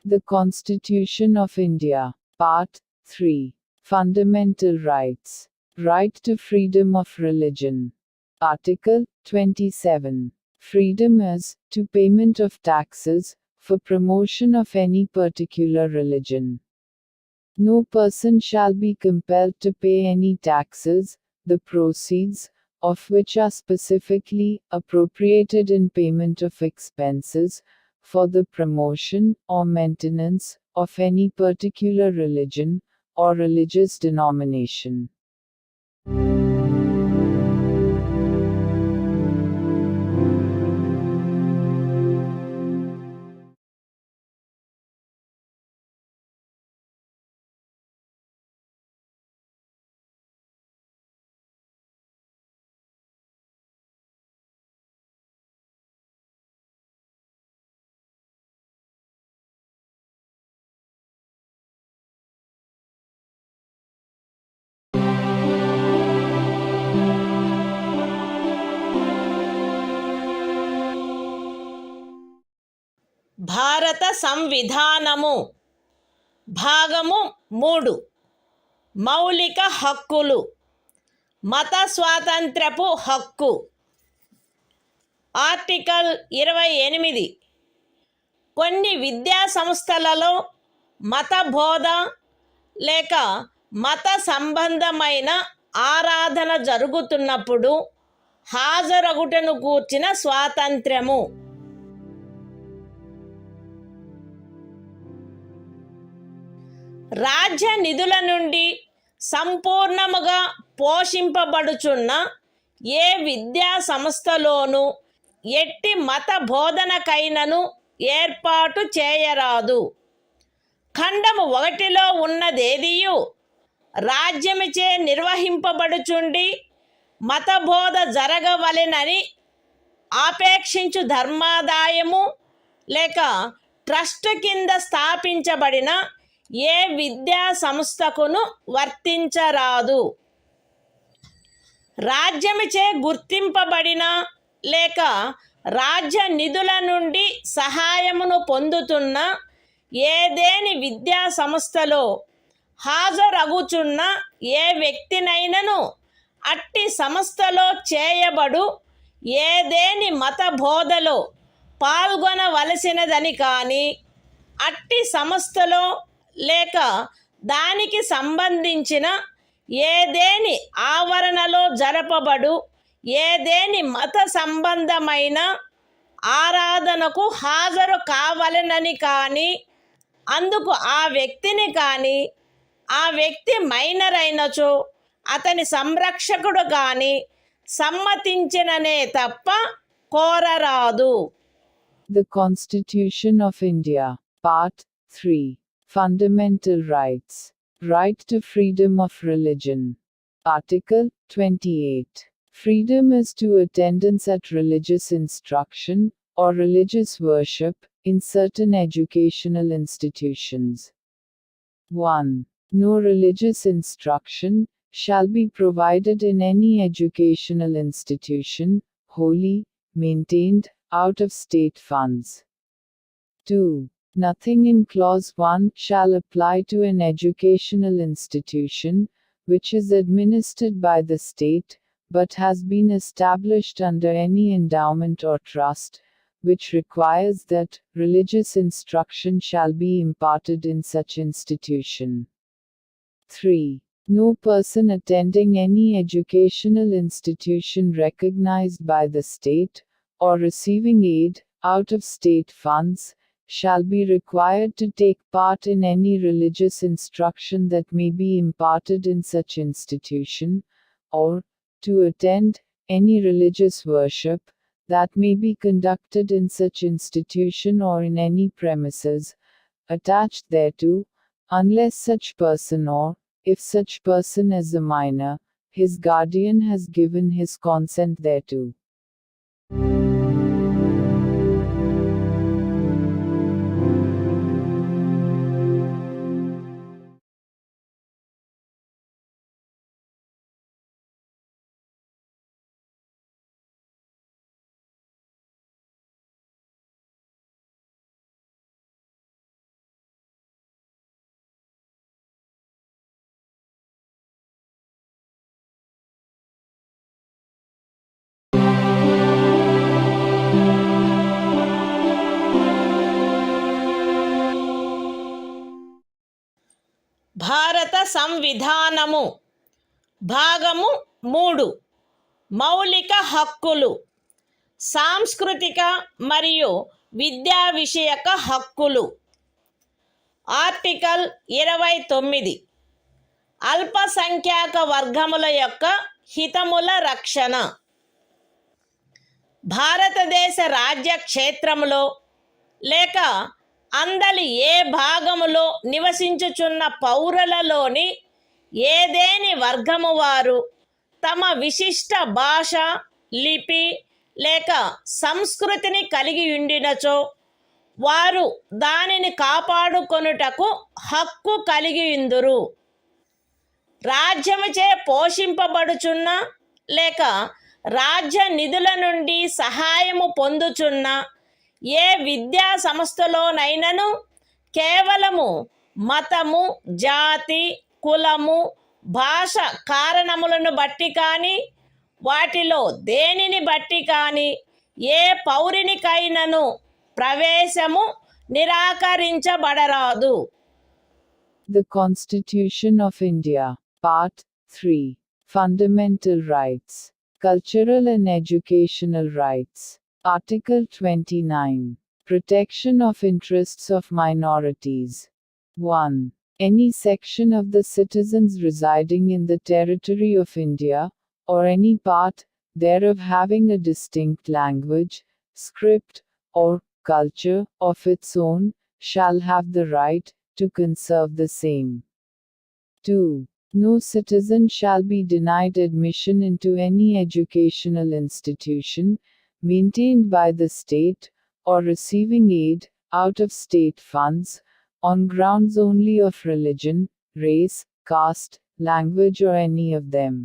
S2: The Constitution of India, Part 3. Fundamental Rights. Right to freedom of religion. Article 27. Freedom as to payment of taxes for promotion of any particular religion. No person shall be compelled to pay any taxes, the proceeds of which are specifically appropriated in payment of expenses for the promotion or maintenance of any particular religion or religious denomination.
S1: భారత సంవిధానము భాగము 3 మౌలిక హక్కులు. మత స్వాతంత్ర్యపు హక్కు. Article 28 కొన్ని విద్యా సంస్థలలో మత బోధ లేక మత సంబంధమైన ఆరాధన జరుగుతున్నప్పుడు హాజరగుటను గూర్చిన స్వాతంత్ర్యము. రాజ్య నిధుల నుండి సంపూర్ణముగా పోషింపబడుచున్న ఏ విద్యా సంస్థలోనూ ఎట్టి మత బోధనకైనను ఏర్పాటు చేయరాదు. ఖండము 1లో ఉన్నదేదియు రాజ్యముచే నిర్వహింపబడుచుండి మత బోధ జరగవలెనని ఆపేక్షించు ధర్మాదాయము లేక ట్రస్ట్ కింద స్థాపించబడిన ఏ విద్యా సంస్థకును వర్తించరాదు. రాజ్యముచే గుర్తింపబడిన లేక రాజ్య నిధుల నుండి సహాయమును పొందుతున్న ఏదేని విద్యా సంస్థలో హాజరగుచున్న ఏ వ్యక్తినైనను అట్టి సంస్థలో చేయబడు ఏదేని మత బోధలో పాల్గొనవలసినదని కానీ అట్టి సంస్థలో లేక దానికి సంబంధించిన ఏదేని ఆవరణలో జరపబడు ఏదేని మత సంబంధమైన ఆరాధనకు హాజరు కావలెనని కానీ అందుకు ఆ వ్యక్తిని కానీ ఆ వ్యక్తి మైనర్ అయినచో అతని సంరక్షకుడు కానీ సమ్మతించిననే తప్ప కోరరాదు.
S2: The Constitution of India, Part 3. Fundamental Rights. Right to freedom of religion. Article 28. Freedom as to attendance at religious instruction or religious worship in certain educational institutions. 1. No religious instruction shall be provided in any educational institution, wholly maintained out of state funds. 2. Nothing in Clause 1 shall apply to an educational institution which is administered by the state, but has been established under any endowment or trust, which requires that religious instruction shall be imparted in such institution. 3. No person attending any educational institution recognized by the state, or receiving aid out of state funds, shall be required to take part in any religious instruction that may be imparted in such institution, or to attend any religious worship that may be conducted in such institution or in any premises attached thereto, unless such person or, if such person is a minor, his guardian has given his consent thereto.
S1: భారత సంవిధానము భాగము 3 మౌలిక హక్కులు సాంస్కృతిక మరియు విద్యా విషయక హక్కులు article 29 అల్పసంఖ్యాక వర్గముల యొక్క హితముల రక్షణ భారతదేశ రాజ్య క్షేత్రములో లేక అందలి ఏ భాగములో నివసించుచున్న పౌరులలోని ఏదేని వర్గము వారు తమ విశిష్ట భాష లిపి లేక సంస్కృతిని కలిగి ఉండినచో వారు దానిని కాపాడుకొనుటకు హక్కు కలిగి ఉందురు. రాజ్యముచే పోషింపబడుచున్న లేక రాజ్య నిధుల నుండి సహాయము పొందుచున్న ఏ విద్యా సంస్థలోనైనను కేవలము మతము జాతి కులము భాష కారణములను బట్టి కానీ వాటిలో దేనిని బట్టి కానీ ఏ పౌరునికైనను ప్రవేశము నిరాకరించబడరాదు.
S2: The Constitution of India, Part 3, Fundamental Rights, Cultural and Educational Rights. Article 29. Protection of interests of minorities. 1. Any section of the citizens residing in the territory of India, or any part thereof having a distinct language, script, or culture of its own, shall have the right to conserve the same. 2. No citizen shall be denied admission into any educational institution maintained by the state, or receiving aid out of state funds, on grounds only of religion, race, caste, language or any of them.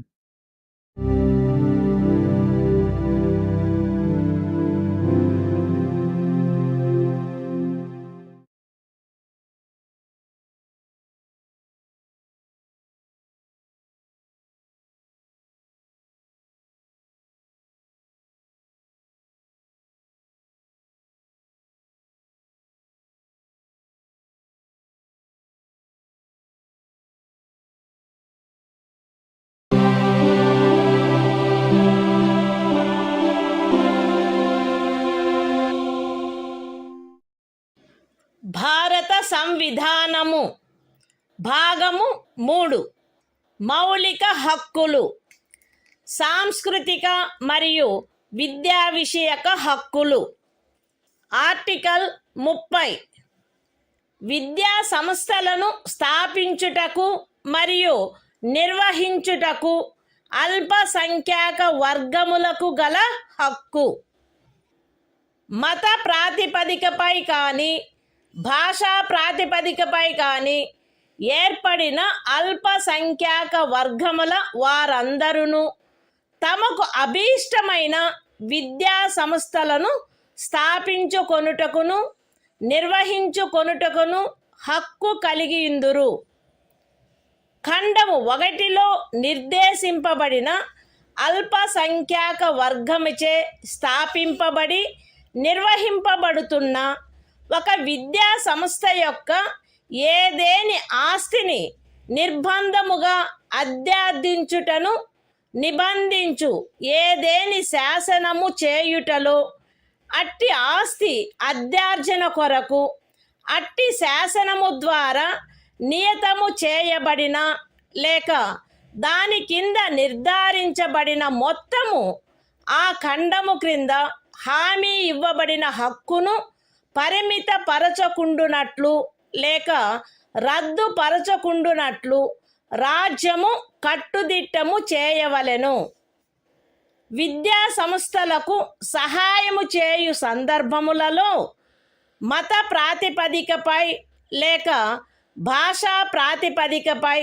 S1: భారత సంవిధానము భాగము 3 మౌలిక హక్కులు సాంస్కృతిక మరియు విద్యా విషయక హక్కులు article 30 విద్యా సంస్థలను స్థాపించుటకు మరియు నిర్వహించుటకు అల్పసంఖ్యాక వర్గములకు గల హక్కు మత ప్రాతిపదికపై కానీ భాషా ప్రాతిపదికపై కానీ ఏర్పడిన అల్పసంఖ్యాక వర్గముల వారందరూ తమకు అభీష్టమైన విద్యా సంస్థలను స్థాపించుకొనుటకును నిర్వహించుకొనుటకును హక్కు కలిగియుందురు. ఖండము 1లో నిర్దేశింపబడిన అల్పసంఖ్యాక వర్గముచే స్థాపింపబడి నిర్వహింపబడుతున్న ఒక విద్యా సంస్థ యొక్క ఏదేని ఆస్తిని నిర్బంధముగా అధ్యార్థించుటను నిబంధించు ఏదేని శాసనము చేయుటలో అట్టి ఆస్తి అధ్యార్జన కొరకు అట్టి శాసనము ద్వారా నియతము చేయబడిన లేక దాని కింద నిర్ధారించబడిన మొత్తము ఆ ఖండము క్రింద హామీ ఇవ్వబడిన హక్కును పరిమితపరచకుండునట్లు లేక రద్దుపరచకుండునట్లు రాజ్యము కట్టుదిట్టము చేయవలెను. విద్యా సంస్థలకు సహాయము చేయు సందర్భములలో మత ప్రాతిపదికపై లేక భాషా ప్రాతిపదికపై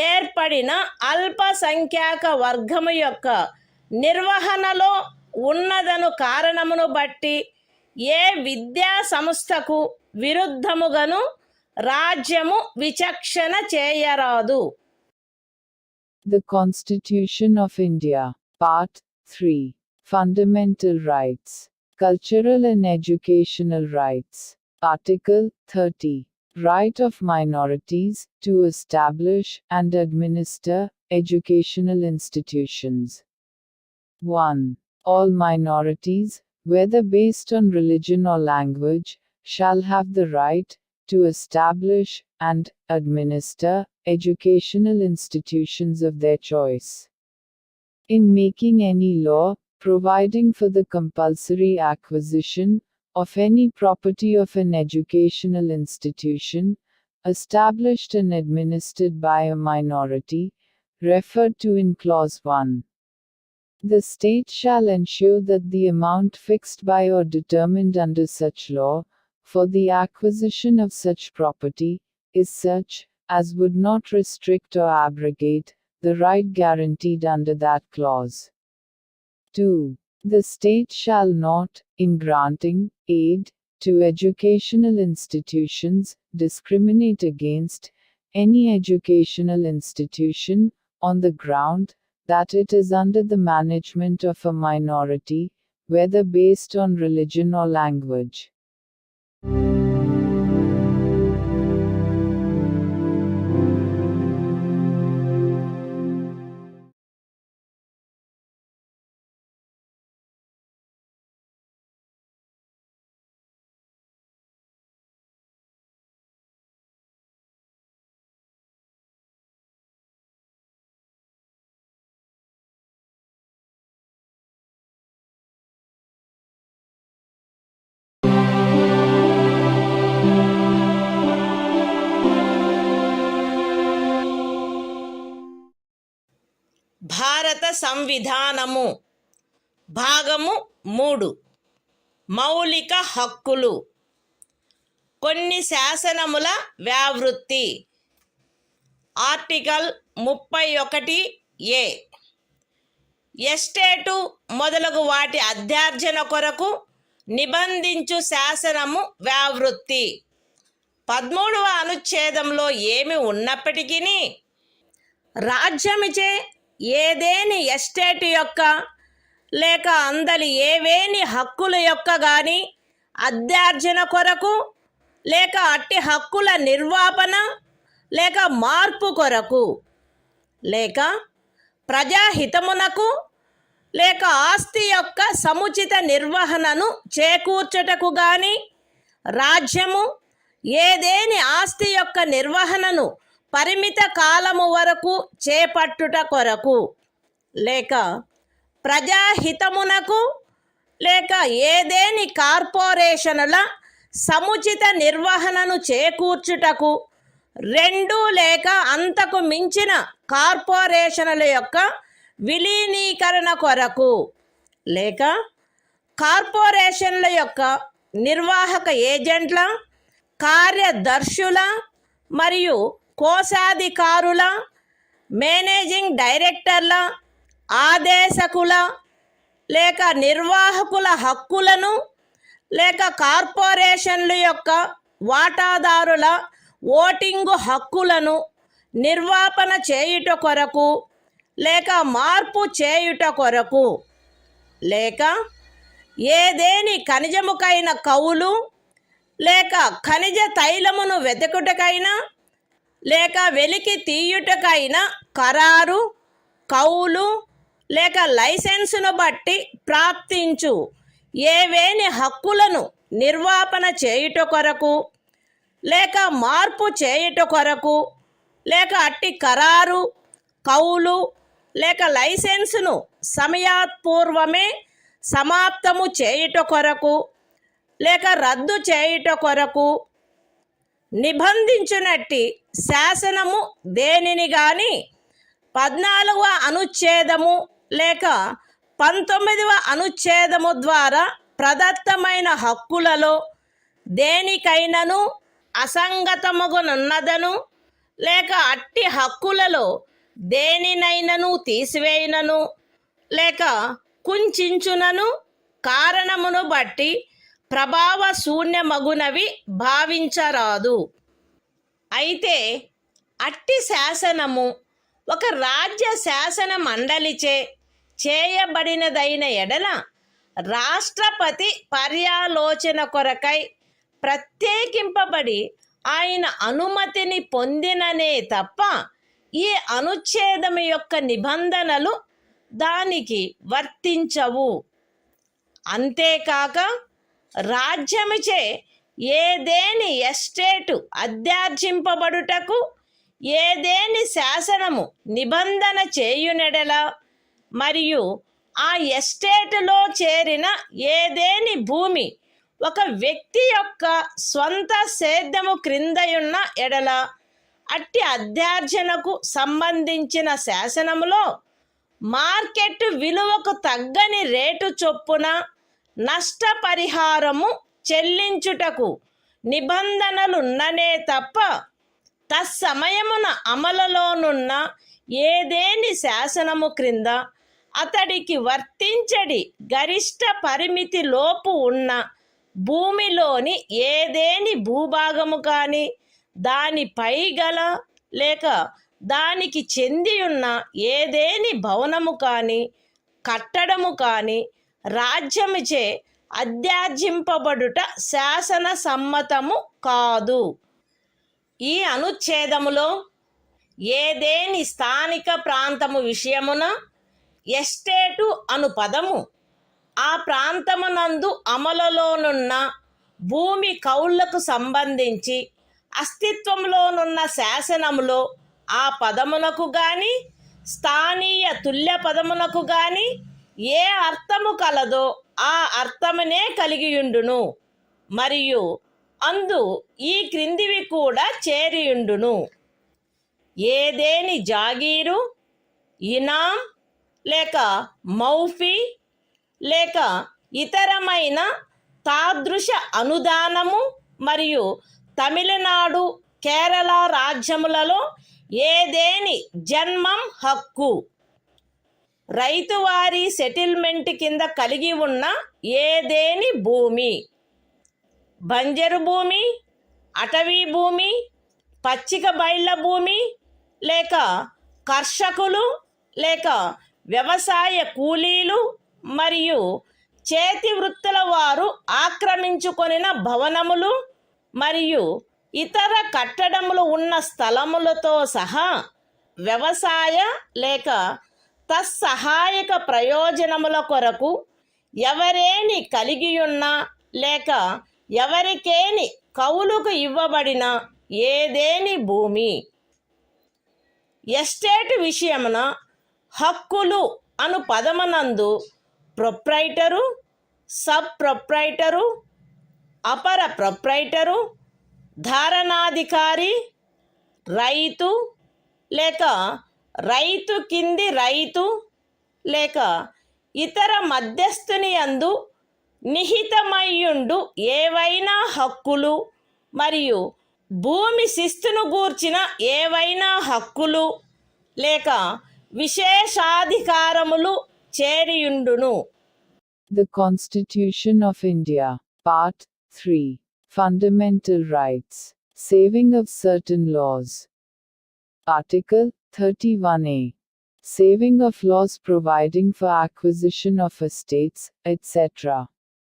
S1: ఏర్పడిన అల్పసంఖ్యాక వర్గము యొక్క నిర్వహణలో ఉన్నదను కారణమును బట్టి ఏ విద్యా సంస్థకు విరుద్ధముగాను రాజ్యము విచక్షణ చేయరాదు.
S2: The Constitution of India, Part 3, Fundamental Rights, Cultural and Educational Rights, Article 30, Right of minorities to establish and administer educational institutions. 1. All minorities, whether based on religion or language, shall have the right to establish and administer educational institutions of their choice. In making any law, providing for the compulsory acquisition of any property of an educational institution, established and administered by a minority, referred to in Clause 1. The state shall ensure that the amount fixed by or determined under such law, for the acquisition of such property, is such, as would not restrict or abrogate, the right guaranteed under that clause. 2. The state shall not, in granting aid to educational institutions, discriminate against any educational institution, on the ground that it is under the management of a minority, whether based on religion or language.
S1: భారత సంవిధానము భాగము 3 మౌలిక హక్కులు. కొన్ని శాసనముల వ్యావృత్తి. Article 31A. Estate మొదలగు వాటి అధ్యార్జన కొరకు నిబంధించు శాసనము వ్యావృత్తి. 13వ అనుచ్ఛేదంలో ఏమి ఉన్నప్పటికీ రాజ్యమిచే ఏదేని ఎస్టేటు యొక్క లేక అందలి ఏవేని హక్కుల యొక్క గాని అధ్యార్జన కొరకు లేక అట్టి హక్కుల నిర్వాపన లేక మార్పు కొరకు లేక ప్రజాహితమునకు లేక ఆస్తి యొక్క సముచిత నిర్వహణను చేకూర్చుటకు గాని రాజ్యము ఏదేని ఆస్తి యొక్క నిర్వహణను పరిమిత కాలము వరకు చేపట్టుట కొరకు లేక ప్రజాహితమునకు లేక ఏదేని కార్పొరేషనుల సముచిత నిర్వహణను చేకూర్చుటకు 2 లేక అంతకు మించిన కార్పొరేషనుల యొక్క విలీనీకరణ కొరకు లేక కార్పొరేషన్ల యొక్క నిర్వాహక ఏజెంట్ల, కార్యదర్శుల మరియు కోశాధికారుల, మేనేజింగ్ డైరెక్టర్ల, ఆదేశకుల లేక నిర్వాహకుల హక్కులను లేక కార్పొరేషన్ల యొక్క వాటాదారుల ఓటింగు హక్కులను నిర్వాపన చేయుట కొరకు లేక మార్పు చేయుట కొరకు లేక ఏదేని ఖనిజముకైన కౌలు లేక ఖనిజ తైలమును వెతుకుటకైనా లేక వెలికి తీయుటకైనా ఖరారు, కౌలు లేక లైసెన్సును బట్టి ప్రాప్తించు ఏవేని హక్కులను నిర్వాపన చేయుట కొరకు లేక మార్పు చేయుట కొరకు లేక అట్టి ఖరారు కౌలు లేక లైసెన్సును సమయాత్పూర్వమే సమాప్తము చేయుట కొరకు లేక రద్దు చేయుట కొరకు నిబంధించునట్టి శాసనము దేనిని గాని 14వ అనుచ్ఛేదము లేక 19వ అనుచ్ఛేదము ద్వారా ప్రదత్తమైన హక్కులలో దేనికైనను అసంగతమగునున్నదను లేక అట్టి హక్కులలో దేనినైనను తీసివేయునను లేక కుంచించునను కారణమును బట్టి ప్రభావ శూన్యమగునవి భావించరాదు. అయితే అట్టి శాసనము ఒక రాజ్య శాసన మండలిచే చేయబడినదైన ఎడల రాష్ట్రపతి పర్యాలోచన కొరకై ప్రత్యేకింపబడి ఆయన అనుమతిని పొందిననే తప్ప ఈ అనుచ్ఛేదము యొక్క నిబంధనలు దానికి వర్తించవు. అంతేకాక రాజ్యముచే ఏదేని ఎస్టేటు అధ్యార్జింపబడుటకు ఏదేని శాసనము నిబంధన చేయునెడల మరియు ఆ ఎస్టేటులో చేరిన ఏదేని భూమి ఒక వ్యక్తి యొక్క స్వంత సేద్యము క్రిందయున్న ఎడల అట్టి అధ్యార్జనకు సంబంధించిన శాసనములో మార్కెట్ విలువకు తగ్గని రేటు చొప్పున నష్టపరిహారము చెల్లించుటకు నిబంధనలున్ననే తప్ప తత్సమయమున అమలులోనున్న ఏదేని శాసనము క్రింద అతడికి వర్తించడి గరిష్ట పరిమితి లోపు ఉన్న భూమిలోని ఏదేని భూభాగము కానీ దానిపై గల లేక దానికి చెందియున్న ఏదేని భవనము కానీ కట్టడము కానీ రాజ్యముచే అధ్యార్జింపబడుట శాసన సమ్మతము కాదు. ఈ అనుచ్ఛేదములో ఏదేని స్థానిక ప్రాంతము విషయమున ఎస్టేటు అను పదము ఆ ప్రాంతమునందు అమలులోనున్న భూమి కౌళ్లకు సంబంధించి అస్తిత్వంలోనున్న శాసనములో ఆ పదమునకు గాని స్థానీయ తుల్య పదమునకు గాని ఏ అర్థము కలదో ఆ అర్థమునే కలిగియుండును మరియు అందు ఈ క్రిందివి కూడా చేరియుండును. ఏదేని జాగీరు, ఇనాం లేక మౌఫీ లేక ఇతరమైన తాదృశ అనుదానము మరియు తమిళనాడు కేరళ రాజ్యములలో ఏదేని జన్మం హక్కు రైతువారి సెటిల్మెంట్ కింద కలిగి ఉన్న ఏదేని భూమి, బంజరు భూమి, అటవీ భూమి, పచ్చిక బయళ్ళ భూమి లేక కర్షకులు లేక వ్యవసాయ కూలీలు మరియు చేతి వృత్తుల వారు ఆక్రమించుకొనిన భవనములు మరియు ఇతర కట్టడములు ఉన్న స్థలములతో సహా వ్యవసాయ లేక తత్సహాయక ప్రయోజనముల కొరకు ఎవరేని కలిగియున్నా లేక ఎవరికేని కౌలుకు ఇవ్వబడిన ఏదేని భూమి. ఎస్టేట్ విషయమున హక్కులు అను పదమునందు ప్రొప్రైటరు, సబ్ ప్రొప్రైటరు, అపర ప్రొప్రైటరు, ధారణాధికారి, రైతు లేక రైతు కింది రైతు లేక ఇతర మధ్యస్థుని యందు నిహితమయ్యుండు ఏవైనా హక్కులు మరియు భూమి శిస్తును గూర్చిన ఏవైనా హక్కులు లేక విశేషాధికారములు చేరియుండును.
S2: The Constitution of India, Part 3, Fundamental Rights, Saving of Certain Laws. Article 31A. Saving of laws providing for acquisition of estates, etc.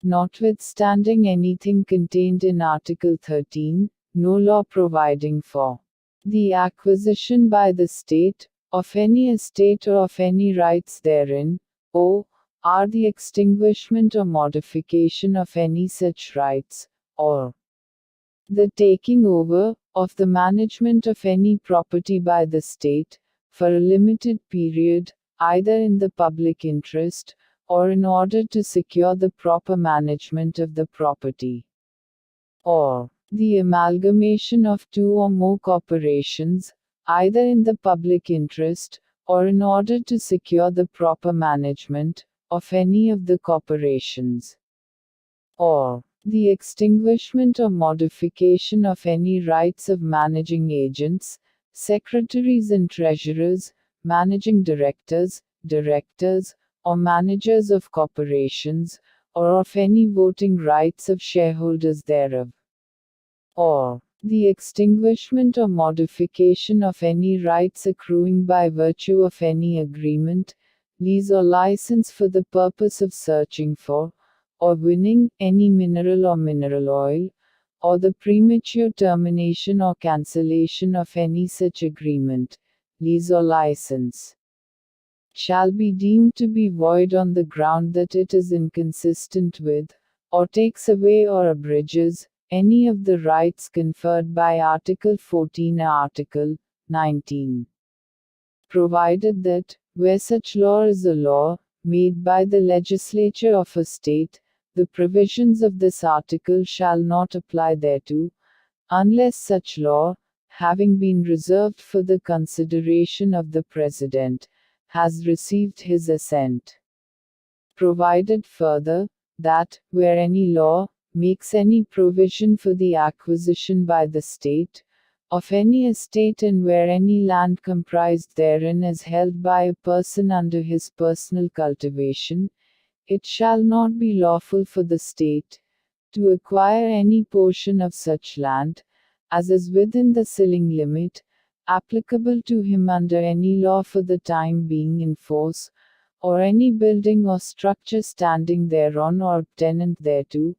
S2: Notwithstanding anything contained in Article 13, no law providing for the acquisition by the state of any estate or of any rights therein, or are the extinguishment or modification of any such rights, or the taking over of the management of any property by the state, for a limited period, either in the public interest, or in order to secure the proper management of the property, or the amalgamation of two or more corporations, either in the public interest, or in order to secure the proper management of any of the corporations, or the extinguishment or modification of any rights of managing agents, secretaries and treasurers, managing directors, or managers of corporations, or of any voting rights of shareholders thereof, or the extinguishment or modification of any rights accruing by virtue of any agreement, lease or license for the purpose of searching for, or winning, any mineral or mineral oil, or the premature termination or cancellation of any such agreement, lease or license, shall be deemed to be void on the ground that it is inconsistent with, or takes away or abridges, any of the rights conferred by Article 14 or Article 19. Provided that, where such law is a law, made by the legislature of a state, the provisions of this article shall not apply thereto, unless such law, having been reserved for the consideration of the President, has received his assent. Provided further, that, where any law makes any provision for the acquisition by the state of any estate, and where any land comprised therein is held by a person under his personal cultivation, it shall not be lawful for the state to acquire any portion of such land, as is within the ceiling limit applicable to him under any law for the time being in force, or any building or structure standing thereon or tenant thereto,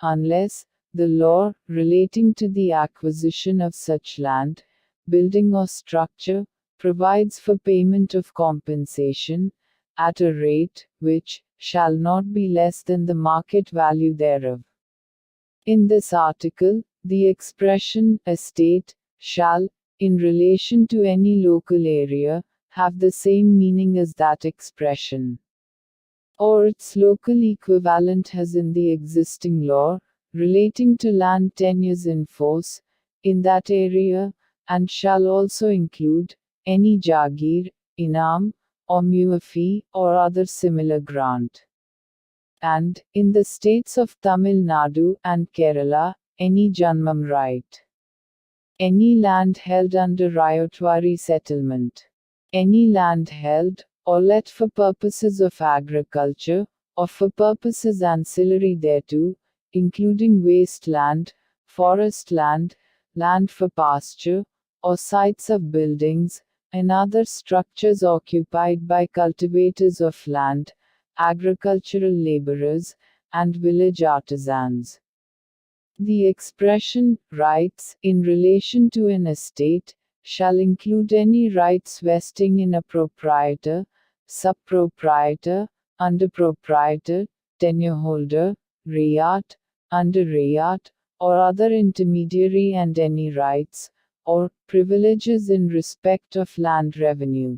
S2: unless the law relating to the acquisition of such land, building or structure provides for payment of compensation at a rate which shall not be less than the market value thereof. In this article, the expression estate shall, in relation to any local area, have the same meaning as that expression, or its local equivalent has in the existing law relating to land tenures in force in that area, and shall also include any jagir, inam, or muafi, or other similar grant. And, in the states of Tamil Nadu and Kerala, any janmam right. Any land held under Ryotwari settlement. Any land held, or let for purposes of agriculture, or for purposes ancillary thereto, including waste land, forest land, land for pasture, or sites of buildings, and other structures occupied by cultivators of land, agricultural laborers, and village artisans. The expression, rights, in relation to an estate, shall include any rights vesting in a proprietor, sub-proprietor, under-proprietor, tenure-holder, rayat, under-rayat, or other intermediary, and any rights, or privileges in respect of land revenue.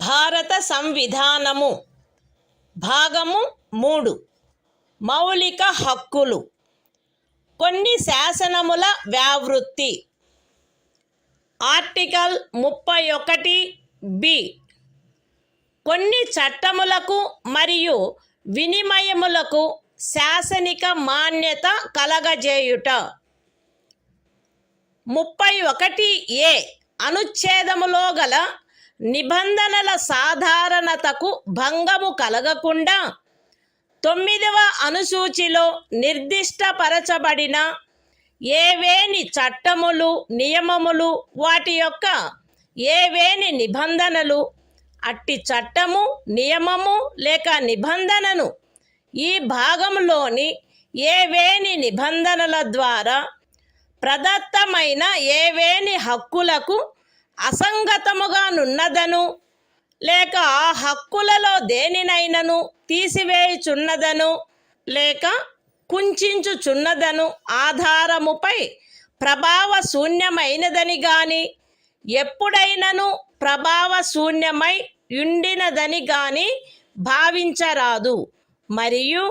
S1: భారత సంవిధానము భాగము 3 మౌలిక హక్కులు. కొన్ని శాసనముల వ్యావృత్తి. Article 31 కొన్ని చట్టములకు మరియు వినిమయములకు శాసనిక మాన్యత కలగజేయుట. 31A అనుచ్ఛేదములో గల నిబంధనల సాధారణతకు భంగము కలగకుండా 9వ అనుసూచిలో నిర్దిష్టపరచబడిన ఏవేని చట్టములు, నియమములు, వాటి యొక్క ఏవేని నిబంధనలు, అట్టి చట్టము, నియమము లేక నిబంధనను ఈ భాగంలోని ఏవేని నిబంధనల ద్వారా ప్రదత్తమైన ఏవేని హక్కులకు అసంగతముగా నున్నదను లేక ఆ హక్కులలో దేనినైనను తీసివేయుచున్నదను లేక కుంచుచున్నదను ఆధారముపై ప్రభావశూన్యమైనదని గాని ఎప్పుడైనను ప్రభావశూన్యమై ఉండినదని గాని భావించరాదు. మరియు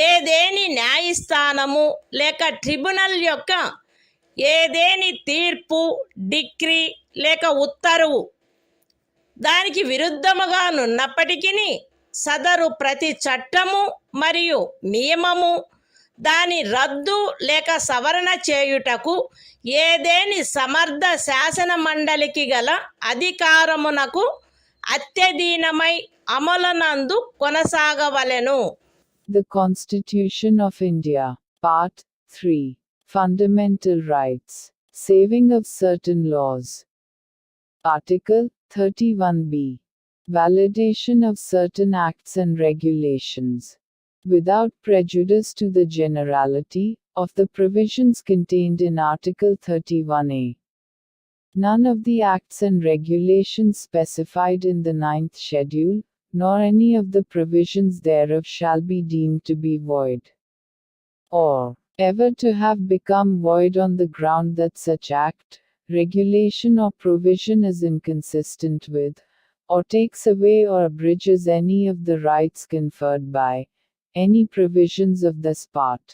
S1: ఏదేని న్యాయస్థానము లేక ట్రిబ్యునల్ యొక్క ఏదేని తీర్పు, డిక్రీ లేక ఉత్తర్వు దానికి విరుద్ధముగా నున్నప్పటికీ సదరు ప్రతి చట్టము మరియు నియమము దాని రద్దు లేక సవరణ చేయుటకు ఏదేని సమర్థ శాసన మండలికి గల అధికారమునకు అత్యధీనమై అమలునందు కొనసాగవలెను.
S2: The Constitution of India, Part 3, Fundamental Rights, Saving of Certain Laws. Article 31B, Validation of certain acts and regulations, without prejudice to the generality of the provisions contained in Article 31A. None of the acts and regulations specified in the 9th schedule, nor any of the provisions thereof shall be deemed to be void, or ever to have become void on the ground that such act, regulation or provision is inconsistent with, or takes away or abridges any of the rights conferred by any provisions of this part.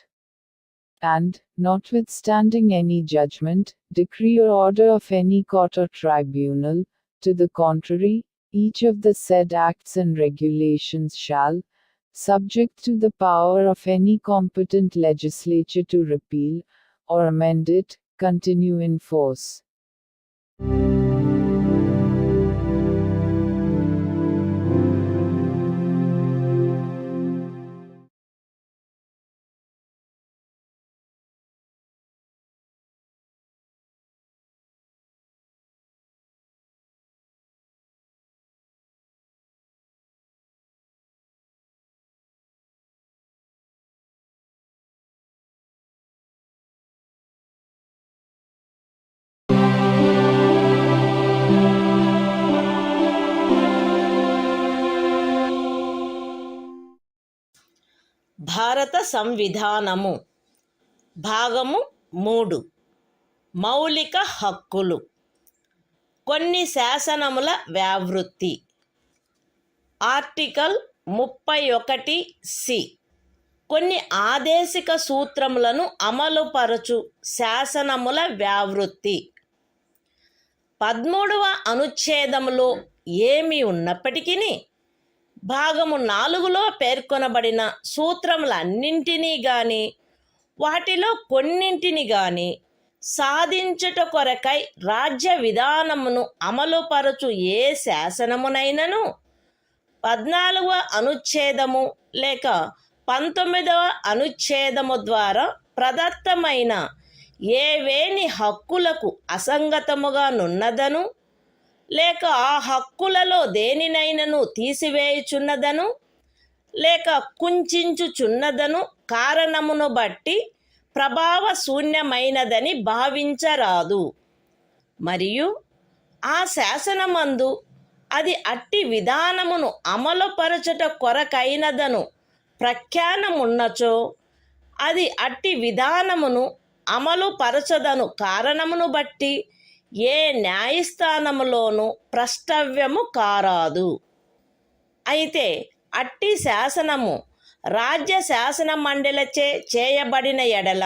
S2: And, notwithstanding any judgment, decree or order of any court or tribunal, to the contrary, each of the said acts and regulations shall, subject to the power of any competent legislature to repeal, or amend it, continue in force.
S1: భారత సంవిధానము భాగము 3 మౌలిక హక్కులు. కొన్ని శాసనముల వ్యావృత్తి. Article 31C కొన్ని ఆదేశిక సూత్రములను అమలుపరచు శాసనముల వ్యావృత్తి. 13వ అనుచ్ఛేదములో ఏమి ఉన్నప్పటికీ భాగము 4లో పేర్కొనబడిన సూత్రములన్నింటినీ గాని వాటిలో కొన్నింటిని గాని సాధించుట కొరకై రాజ్య విధానమును అమలుపరచు ఏ శాసనమునైనను 14వ అనుచ్ఛేదము లేక 19వ అనుచ్ఛేదము ద్వారా ప్రదత్తమైన ఏవేని హక్కులకు అసంగతముగా నున్నదను లేక ఆ హక్కులలో దేనినైనను తీసివేయుచున్నదను లేక కుంచుచున్నదను కారణమును బట్టి ప్రభావశూన్యమైనదని భావించరాదు. మరియు ఆ శాసనమందు అది అట్టి విధానమును అమలుపరచుట కొరకైనదను ప్రఖ్యానమున్నచో అది అట్టి విధానమును అమలుపరచదను కారణమును బట్టి ఏ న్యాయస్థానములోనూ ప్రష్టవ్యము కారాదు. అయితే అట్టి శాసనము రాజ్య శాసన మండలిచే చేయబడిన ఎడల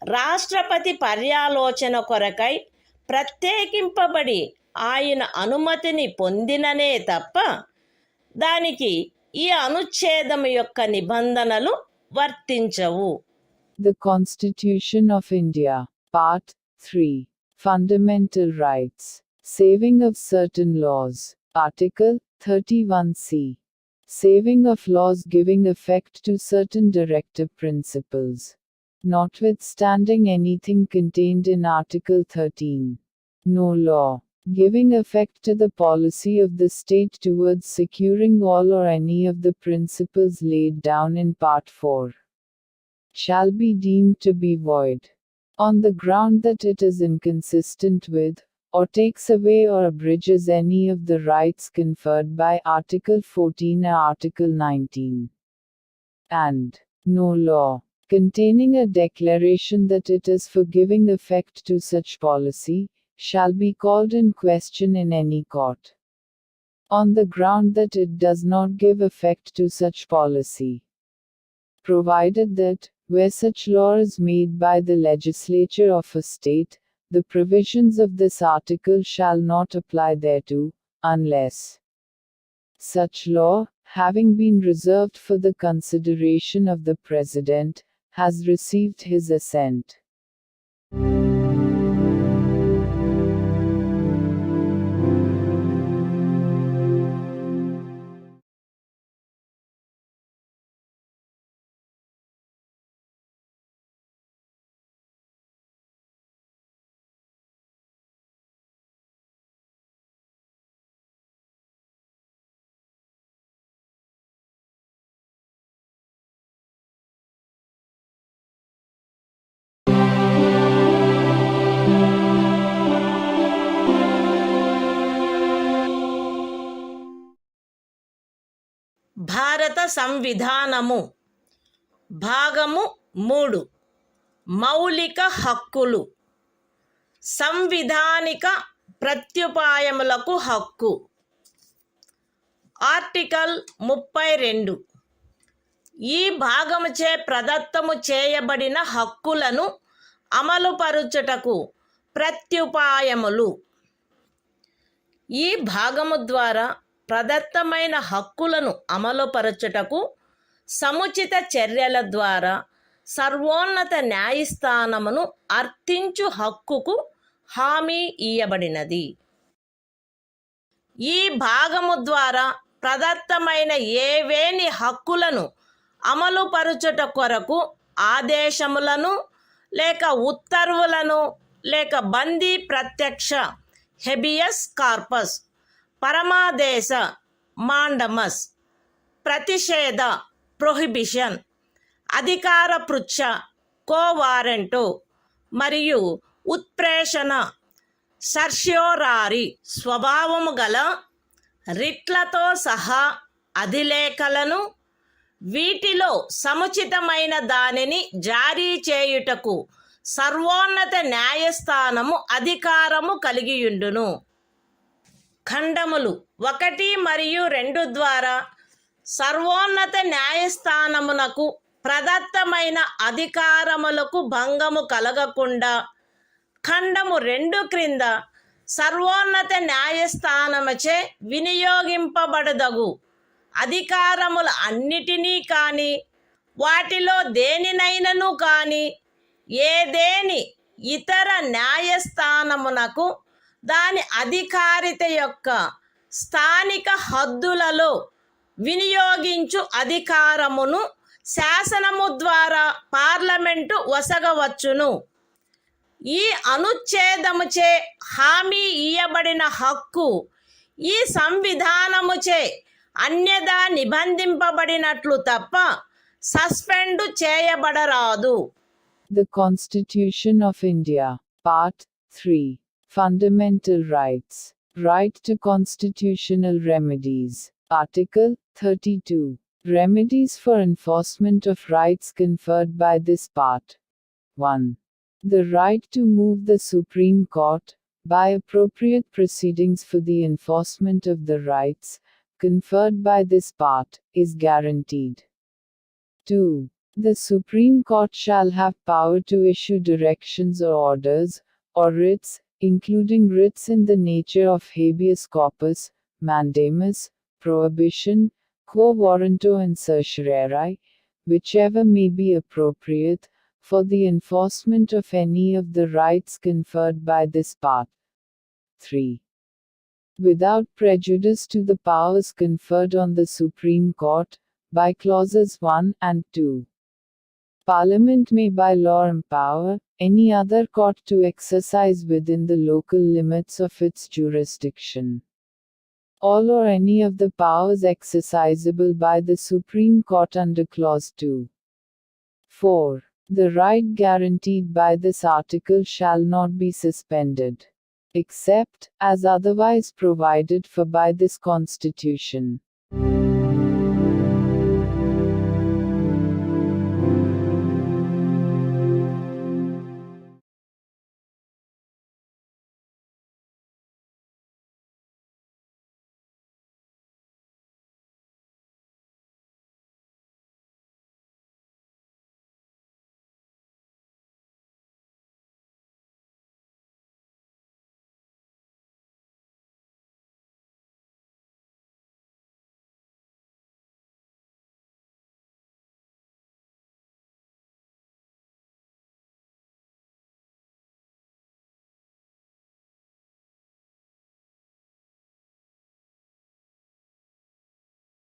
S1: రాష్ట్రపతి పర్యాలోచన కొరకై ప్రత్యేకింపబడి ఆయన అనుమతిని పొందిననే తప్ప దానికి ఈ అనుచ్ఛేదము యొక్క నిబంధనలు వర్తించవు.
S2: The Constitution of India, Part 3. Fundamental rights. Saving of certain laws. Article 31C. Saving of laws giving effect to certain directive principles. Notwithstanding anything contained in Article 13. No law giving effect to the policy of the state towards securing all or any of the principles laid down in Part 4 shall be deemed to be void, on the ground that it is inconsistent with, or takes away or abridges any of the rights conferred by Article 14 or Article 19. And no law containing a declaration that it is for giving effect to such policy shall be called in question in any court, on the ground that it does not give effect to such policy, provided that, where such law is made by the legislature of a state, the provisions of this article shall not apply thereto, unless such law, having been reserved for the consideration of the President, has received his assent.
S1: భారత సంవిధానము భాగము 3 మౌలిక హక్కులు సంవిధానిక ప్రత్యుపాయములకు హక్కు article 32 ఈ భాగముచే ప్రదత్తము చేయబడిన హక్కులను అమలుపరుచుటకు ప్రత్యుపాయములు ఈ భాగము ద్వారా ప్రదత్తమైన హక్కులను అమలుపరచుటకు సముచిత చర్యల ద్వారా సర్వోన్నత న్యాయస్థానమును అర్థించు హక్కుకు హామీ ఇయ్యబడినది. ఈ భాగము ద్వారా ప్రదత్తమైన ఏవేని హక్కులను అమలుపరచుట కొరకు ఆదేశములను లేక ఉత్తర్వులను లేక బందీ ప్రత్యక్ష హెబియస్ కార్పస్ పరమాదేశ మాండమస్ ప్రతిషేధ ప్రొహిబిషన్ అధికార పృచ్ఛ కోవారెంటో మరియు ఉత్ప్రేషణ సర్ష్యోరారి స్వభావము గల రిట్లతో సహా అధిలేఖలను వీటిలో సముచితమైన దానిని జారీ చేయుటకు సర్వోన్నత న్యాయస్థానము అధికారము కలిగియుండును. ఖండములు 1 మరియు 2 ద్వారా సర్వోన్నత న్యాయస్థానమునకు ప్రదత్తమైన అధికారములకు భంగము కలగకుండా ఖండము 2 క్రింద సర్వోన్నత న్యాయస్థానముచే వినియోగింపబడదగు అధికారముల అన్నిటినీ కానీ వాటిలో దేనినైనను కానీ ఏదేని ఇతర న్యాయస్థానమునకు దాని అధికారిత యొక్క స్థానిక హద్దులలో వినియోగించు అధికారమును శాసనము ద్వారా పార్లమెంటు వసగవచ్చును. ఈ అనుచ్ఛేదముచే హామీ ఇయ్యబడిన హక్కు ఈ సంవిధానముచే అన్యదా నిబంధింపబడినట్లు తప్ప suspend చేయబడరాదు.
S2: The Constitution of India, Part 3. Fundamental Rights. Right to constitutional remedies. Article 32. Remedies for enforcement of rights conferred by this part. 1. The right to move the Supreme Court, by appropriate proceedings for the enforcement of the rights conferred by this part, is guaranteed. 2. The Supreme Court shall have power to issue directions or orders, or writs, including writs in the nature of habeas corpus, mandamus, prohibition, quo warranto and certiorari, whichever may be appropriate, for the enforcement of any of the rights conferred by this part. 3. Without prejudice to the powers conferred on the Supreme Court, by clauses 1 and 2. Parliament may by law empower any other court to exercise within the local limits of its jurisdiction all or any of the powers exercisable by the Supreme Court under Clause 2. 4. The right guaranteed by this article shall not be suspended, except as otherwise provided for by this Constitution.